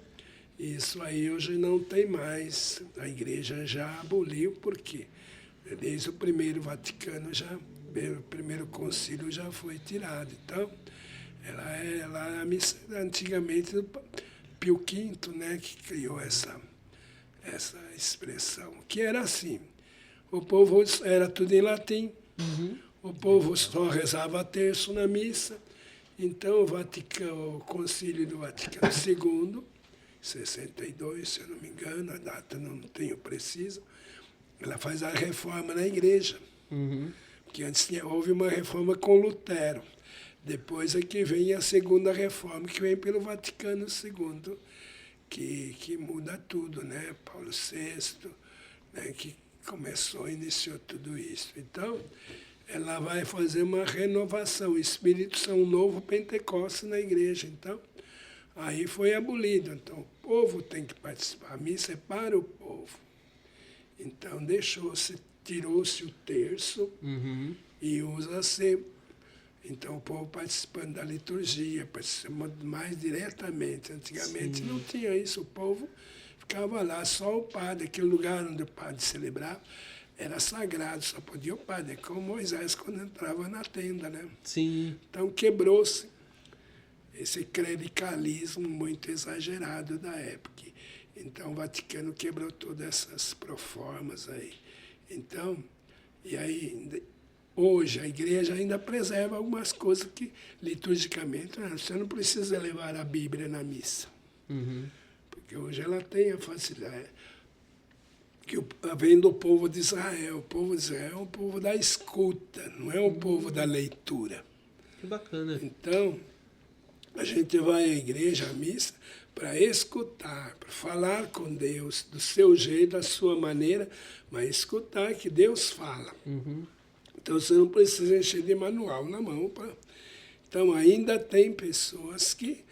isso aí hoje não tem mais. A igreja já aboliu, porque desde o primeiro Vaticano, o primeiro concílio já foi tirado. Então, ela é a missa antigamente do Pio V, né? Que criou essa expressão, que era assim. O povo era tudo em latim, o povo só rezava terço na missa. Então, o Concílio do Vaticano II, 62, se eu não me engano, a data não tenho precisa, ela faz a reforma na igreja. Porque antes houve uma reforma com Lutero. Depois é que vem a segunda reforma, que vem pelo Vaticano II, que muda tudo, né? Paulo VI, né? Que iniciou tudo isso. Então, ela vai fazer uma renovação, o Espírito Santo, um novo Pentecostes na igreja. Então, aí foi abolido. Então, o povo tem que participar. A missa é para o povo. Então, tirou-se o terço e usa-se. Então, o povo participando da liturgia, participando mais diretamente. Antigamente não tinha isso, o povo ficava lá, só o padre, aquele lugar onde o padre celebrava, era sagrado, só podia o padre, como Moisés quando entrava na tenda, né? Sim. Então quebrou-se esse clericalismo muito exagerado da época. Então o Vaticano quebrou todas essas proformas aí. Então, e aí, hoje a igreja ainda preserva algumas coisas que, liturgicamente, você não precisa levar a Bíblia na missa. Porque hoje ela tem a facilidade. Que vem do povo de Israel. O povo de Israel é um povo da escuta, não é um povo da leitura. Que bacana. Então, a gente vai à igreja, à missa, para escutar, para falar com Deus, do seu jeito, da sua maneira, mas escutar que Deus fala. Então, você não precisa encher de manual na mão. Então, ainda tem pessoas que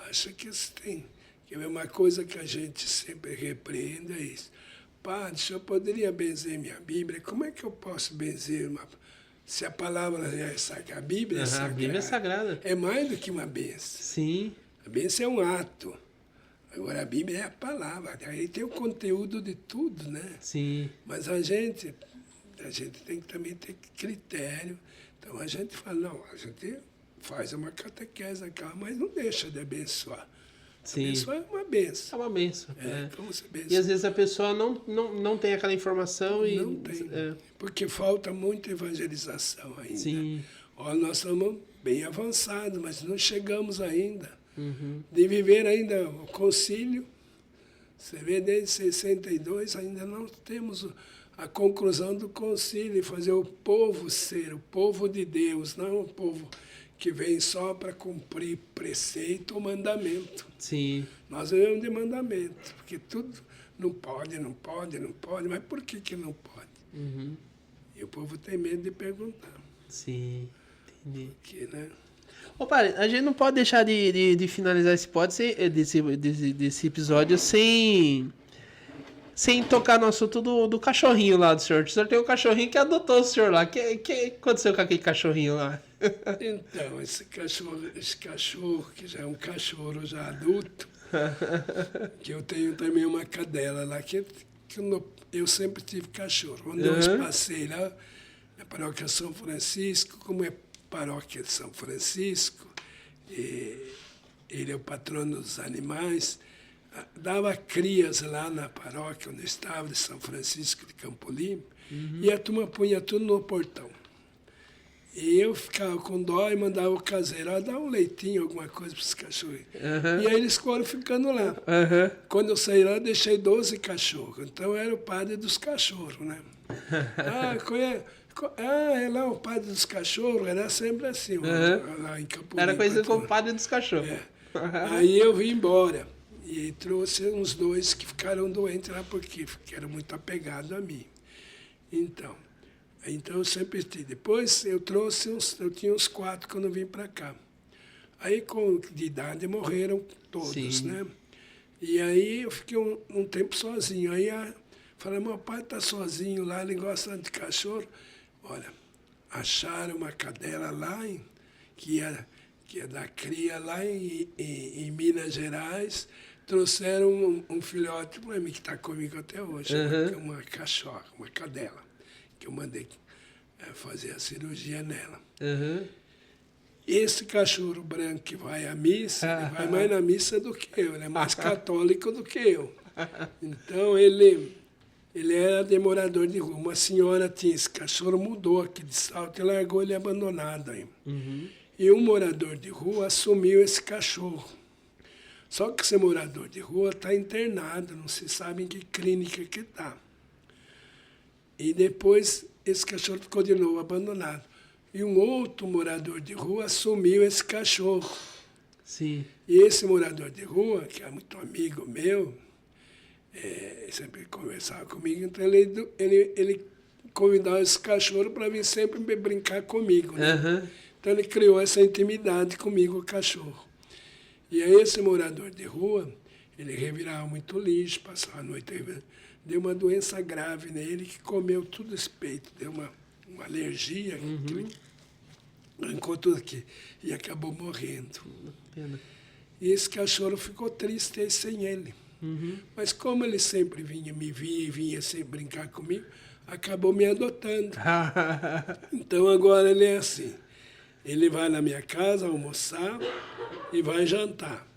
acham que isso tem. Que é uma coisa que a gente sempre repreende, é isso. Padre, o senhor poderia benzer minha Bíblia? Como é que eu posso benzer uma... Se a palavra é sagrada, a Bíblia é Aham, sagrada. a Bíblia é sagrada. É mais do que uma bênção. Sim, A bênção é um ato. Agora, a Bíblia é a palavra. Aí tem o conteúdo de tudo, né? sim. Mas a gente tem que também ter critério. Então, a gente fala, não, a gente faz uma catequese aqui, mas não deixa de abençoar. Sim. Abençoar é uma É benção. uma benção. Como se E abençoa. às vezes a pessoa não tem aquela informação e. Não tem. É, Porque falta muita evangelização ainda. sim. Ó, nós estamos bem avançados, mas não chegamos ainda. Uhum. De viver ainda o concílio, você vê, desde 62 ainda não temos a conclusão do concílio, e fazer o povo ser o povo de Deus, não o povo que vem só para cumprir preceito ou mandamento. Sim. Nós vivemos de mandamento, porque tudo não pode, mas por que não pode? Uhum. E o povo tem medo de perguntar. Sim. Entendi. Porque, né? Ô, padre, a gente não pode deixar de finalizar desse episódio sem tocar no assunto do cachorrinho lá do senhor. O senhor tem um cachorrinho que adotou o senhor lá. O que aconteceu com aquele cachorrinho lá? Então, esse cachorro, que já é um cachorro já adulto, que eu tenho também uma cadela lá, que eu sempre tive cachorro. Quando eu passei lá na paróquia São Francisco, como é paróquia de São Francisco, e ele é o patrono dos animais, dava crias lá na paróquia onde eu estava, de São Francisco de Campo Limpo, e a turma punha tudo no portão. E eu ficava com dó e mandava o caseiro dar um leitinho, alguma coisa para os cachorros. E aí eles foram ficando lá. Quando eu saí lá, eu deixei 12 cachorros. Então eu era o padre dos cachorros, né? É lá o padre dos cachorros, era sempre assim, lá em Campo Limpo. Era conhecido como padre dos cachorros. Aí eu vim embora e trouxe uns 2 que ficaram doentes lá porque eram muito apegados a mim. Então eu sempre tive. Depois eu tinha uns 4 quando eu vim para cá. Aí, de idade, morreram todos, Sim. né? E aí eu fiquei um tempo sozinho. Aí falei, meu pai está sozinho lá, ele gosta de cachorro. Olha, acharam uma cadela lá, que é da cria lá em Minas Gerais, trouxeram um filhote para mim, que está comigo até hoje, uma cachorra, uma cadela, que eu mandei fazer a cirurgia nela. Esse cachorro branco que vai à missa, ele vai mais na missa do que eu, ele é mais católico do que eu. Então, ele era demorador de rua. Uma senhora tinha esse cachorro, mudou aqui de Salto e largou ele abandonado aí. E um morador de rua assumiu esse cachorro. Só que esse morador de rua está internado, não se sabe em que clínica que está. E depois esse cachorro ficou de novo abandonado. E um outro morador de rua assumiu esse cachorro. Sim. E esse morador de rua, que é muito amigo meu, sempre conversava comigo, então ele convidava esse cachorro para vir sempre brincar comigo, né? Então ele criou essa intimidade comigo, o cachorro. E aí esse morador de rua, ele revirava muito lixo, passava a noite, deu uma doença grave nele, que comeu tudo esse peito, deu uma alergia, que ele arrancou tudo aqui, e acabou morrendo. Pena. E esse cachorro ficou triste sem ele. Mas como ele sempre me via e vinha sempre brincar comigo, acabou me adotando. Então agora ele é assim. Ele vai na minha casa almoçar e vai jantar.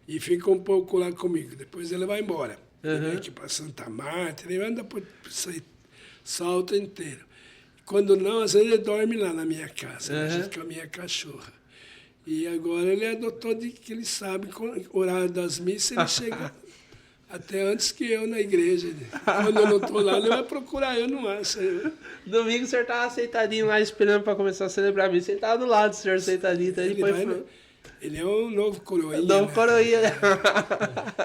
E fica um pouco lá comigo. Depois ele vai embora. Ele vem aqui para Santa Marta, ele anda por Salto inteiro. Quando não, às vezes ele dorme lá na minha casa, junto com a minha cachorra. E agora ele adotou de que ele sabe, com o horário das missas, ele chega até antes que eu na igreja. Quando eu não estou lá, ele vai procurar, eu não acho. Domingo o senhor estava aceitadinho lá, esperando para começar a celebrar a missa. Ele estava do lado do senhor aceitadinho. Então ele é um novo coroinha. Novo coroinha, né?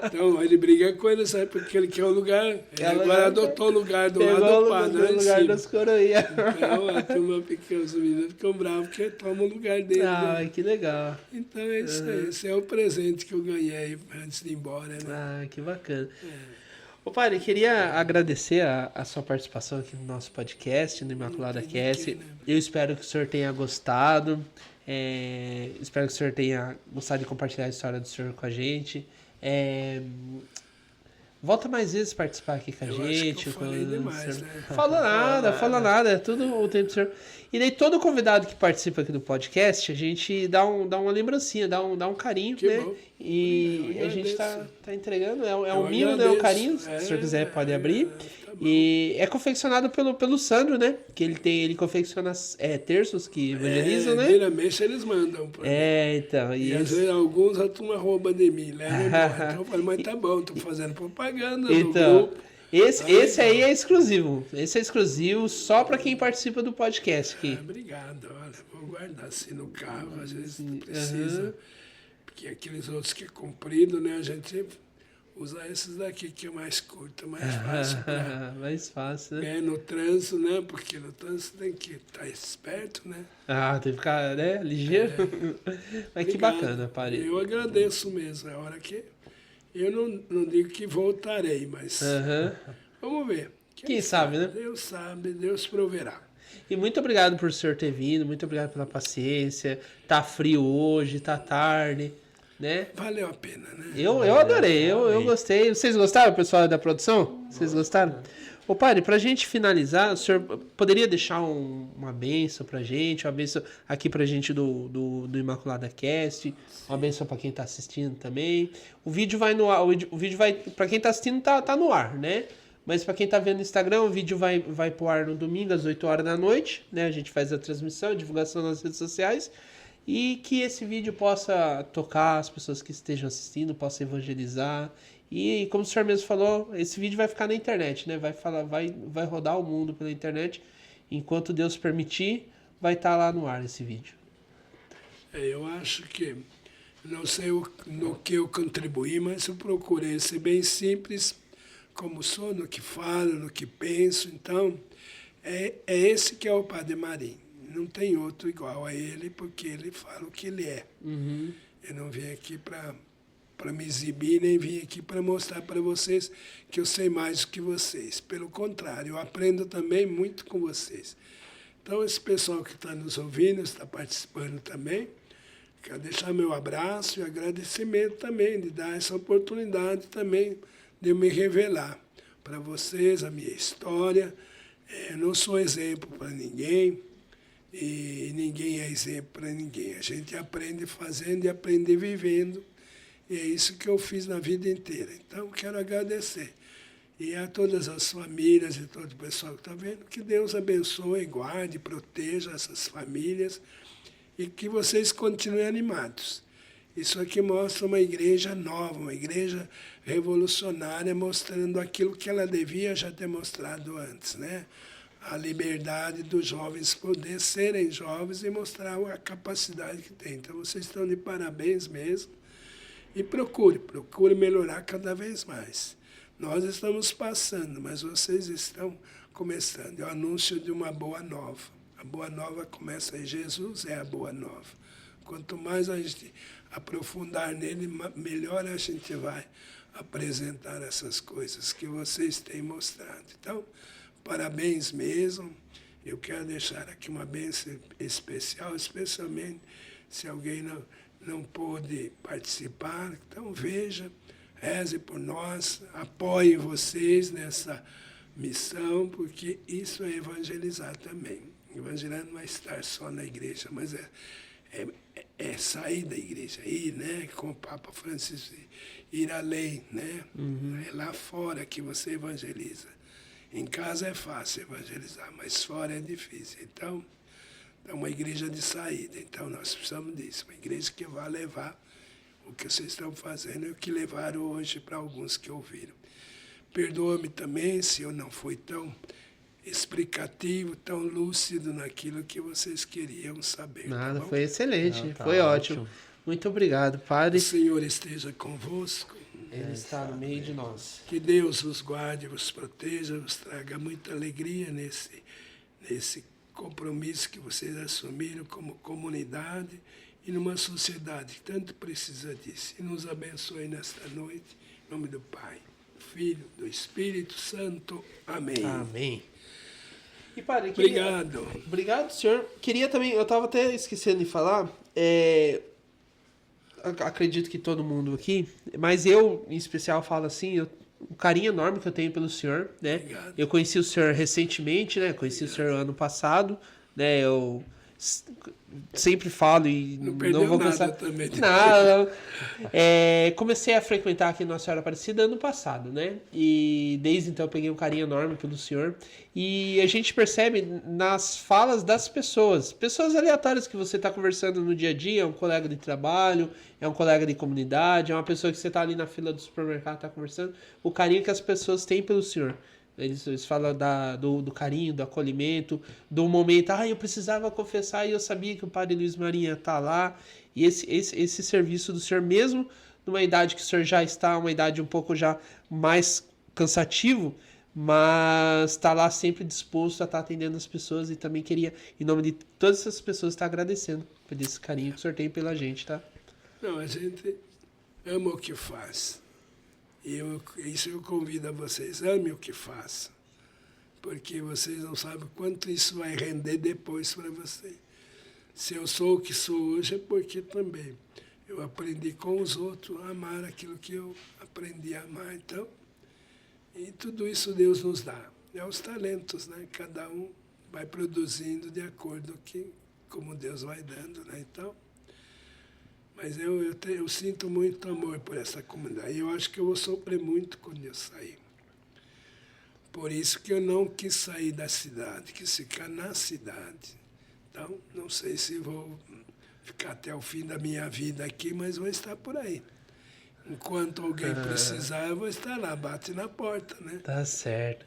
Então, ele briga com ele, sabe? Porque ele quer o lugar. Ele agora adotou o lugar do lado do padre, lá em lugar cima. das coroinhas. Então, a turma fica, os meninos ficam bravos porque toma o lugar dele. Ah, né? que legal. Então, é isso aí. Esse é o presente que eu ganhei antes de ir embora, né? Ah, que bacana. Ô, padre, queria agradecer a sua participação aqui no nosso podcast, no Imaculada Cast. né? Eu espero que o senhor tenha gostado. Espero que o senhor tenha gostado de compartilhar a história do senhor com a gente. Volta mais vezes participar aqui com a Eu gente. acho que eu falei demais, né? Fala nada, é tudo o tempo do senhor. E daí todo convidado que participa aqui do podcast, a gente dá uma lembrancinha, dá um carinho, Que né? bom. E Eu a gente agradeço. tá entregando, é Eu um mimo, né? Um agradeço. carinho, se o senhor quiser pode abrir. Tá bom. E é confeccionado pelo Sandro, né? Que ele confecciona terços que evangelizam, né? Primeiramente eles mandam pra mim. Então, E às isso. vezes alguns a turma rouba de mim, leva embora. Então eu falei, mas tá bom, tô fazendo propaganda no Então, grupo. esse aí é exclusivo. Esse é exclusivo só para quem participa do podcast aqui. Obrigado, olha, vou guardar assim no carro, às vezes precisa. Porque aqueles outros que é comprido, né, a gente usa esses daqui que é mais curto, mais fácil. Mais fácil, né? No trânsito, né, porque no trânsito tem que estar esperto, né. Tem que ficar, né, ligeiro. Mas que Obrigado. bacana, Padre. Eu agradeço mesmo, é a hora que eu não digo que voltarei, mas vamos ver. Quem sabe, né? Deus sabe, Deus proverá. E muito obrigado por o senhor ter vindo, muito obrigado pela paciência. Tá frio hoje, tá tarde, né? Valeu a pena, né? Eu adorei, eu gostei. Vocês gostaram, pessoal da produção? Vocês gostaram? Ô, padre, pra gente finalizar, o senhor poderia deixar uma bênção pra gente, uma bênção aqui pra gente do Imaculada Cast, uma bênção pra quem tá assistindo também. O vídeo vai no ar, o vídeo vai, pra quem tá assistindo, tá no ar, né? Mas pra quem tá vendo no Instagram, o vídeo vai pro ar no domingo às 8 horas da noite, né? A gente faz a transmissão, a divulgação nas redes sociais. E que esse vídeo possa tocar as pessoas que estejam assistindo, possa evangelizar. E como o senhor mesmo falou, esse vídeo vai ficar na internet, né? Vai rodar o mundo pela internet. Enquanto Deus permitir, vai estar lá no ar esse vídeo. Eu acho que, não sei no que eu contribuí, mas eu procurei ser bem simples, como sou, no que falo, no que penso. Então, é esse que é o Padre Marim. Não tem outro igual a ele, porque ele fala o que ele é. Eu não vim aqui para me exibir, nem vim aqui para mostrar para vocês que eu sei mais do que vocês. Pelo contrário, eu aprendo também muito com vocês. Então, esse pessoal que está nos ouvindo, está participando também, quero deixar meu abraço e agradecimento também, de dar essa oportunidade também de eu me revelar para vocês, a minha história. Eu não sou exemplo para ninguém, e ninguém é exemplo para ninguém. A gente aprende fazendo e aprende vivendo. E é isso que eu fiz na vida inteira. Então, quero agradecer. E a todas as famílias e todo o pessoal que está vendo, que Deus abençoe, guarde, proteja essas famílias e que vocês continuem animados. Isso aqui mostra uma igreja nova, uma igreja revolucionária, mostrando aquilo que ela devia já ter mostrado antes, né? A liberdade dos jovens poder serem jovens e mostrar a capacidade que tem. Então, vocês estão de parabéns mesmo. E procure melhorar cada vez mais. Nós estamos passando, mas vocês estão começando. É o anúncio de uma boa nova. A boa nova começa aí. Jesus é a boa nova. Quanto mais a gente aprofundar nele, melhor a gente vai apresentar essas coisas que vocês têm mostrado. Então, parabéns mesmo. Eu quero deixar aqui uma bênção especial, especialmente se alguém não pôde participar. Então, veja, reze por nós, apoie vocês nessa missão, porque isso é evangelizar também. Evangelizar não é estar só na igreja, mas é sair da igreja, ir, né, com o Papa Francisco, ir além, né? É lá fora que você evangeliza. Em casa é fácil evangelizar, mas fora é difícil. Então, é uma igreja de saída. Então, nós precisamos disso. Uma igreja que vai levar o que vocês estão fazendo e o que levaram hoje para alguns que ouviram. Perdoa-me também se eu não fui tão explicativo, tão lúcido naquilo que vocês queriam saber. Nada, tá bom? foi excelente, Não, tá foi ótimo. Muito obrigado, Padre. O Senhor esteja convosco. Ele está no meio de nós. Que Deus vos guarde, vos proteja, vos traga muita alegria nesse compromisso que vocês assumiram como comunidade e numa sociedade que tanto precisa disso. E nos abençoe nesta noite, em nome do Pai, do Filho, do Espírito Santo. Amém. Amém. E, padre, Obrigado. Obrigado, senhor. Queria também, eu estava até esquecendo de falar, acredito que todo mundo aqui, mas eu, em especial, falo assim, um carinho enorme que eu tenho pelo senhor, né? Obrigado. Eu conheci o senhor recentemente, né? Conheci o senhor ano passado, né? Eu sempre falo e Não vou nada cansar. também. Não. Comecei a frequentar aqui Nossa Senhora Aparecida ano passado, né? E desde então eu peguei um carinho enorme pelo senhor. E a gente percebe nas falas das pessoas aleatórias que você está conversando no dia a dia, é um colega de trabalho, é um colega de comunidade, é uma pessoa que você está ali na fila do supermercado, está conversando, o carinho que as pessoas têm pelo senhor. Eles falam do carinho, do acolhimento, do momento. Eu precisava confessar e eu sabia que o padre Luiz Marinha está lá. E esse serviço do senhor, mesmo numa idade que o senhor já está, uma idade um pouco já mais cansativo, mas está lá sempre disposto a estar atendendo as pessoas. E também queria, em nome de todas essas pessoas, estar agradecendo por esse carinho que o senhor tem pela gente, tá? Não, a gente ama o que faz. E isso eu convido a vocês, ame o que façam, porque vocês não sabem quanto isso vai render depois para vocês. Se eu sou o que sou hoje é porque também eu aprendi com os outros a amar aquilo que eu aprendi a amar. Então, e tudo isso Deus nos dá. É os talentos, né? Cada um vai produzindo de acordo com como Deus vai dando, né? Então, mas eu sinto muito amor por essa comunidade. E eu acho que eu vou sofrer muito quando eu sair. Por isso que eu não quis sair da cidade, quis ficar na cidade. Então, não sei se vou ficar até o fim da minha vida aqui, mas vou estar por aí. Enquanto alguém precisar, eu vou estar lá, bate na porta, né? Tá certo.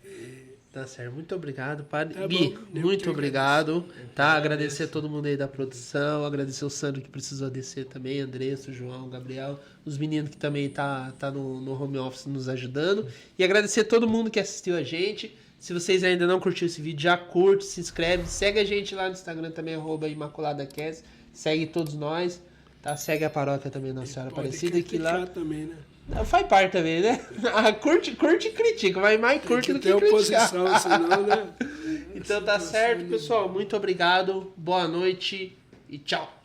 Tá certo. Muito obrigado, padre. Tá Gui, bom, eu muito que obrigado. Tá? Agradecer a todo mundo aí da produção, agradecer o Sandro que precisou descer também, Andressa, o João, o Gabriel, os meninos que também tá no home office nos ajudando. E agradecer a todo mundo que assistiu a gente. Se vocês ainda não curtiram esse vídeo, já curte, se inscreve, segue a gente lá no Instagram também, @ImaculaдаCast, segue todos nós, tá? Segue a paróquia também, Nossa Senhora Aparecida, que lá... também, né? Faz parte também, né? Curte e critica, mas mais curte do que ter criticar. oposição, senão, né? Então tá certo, pessoal. Muito obrigado, boa noite e tchau.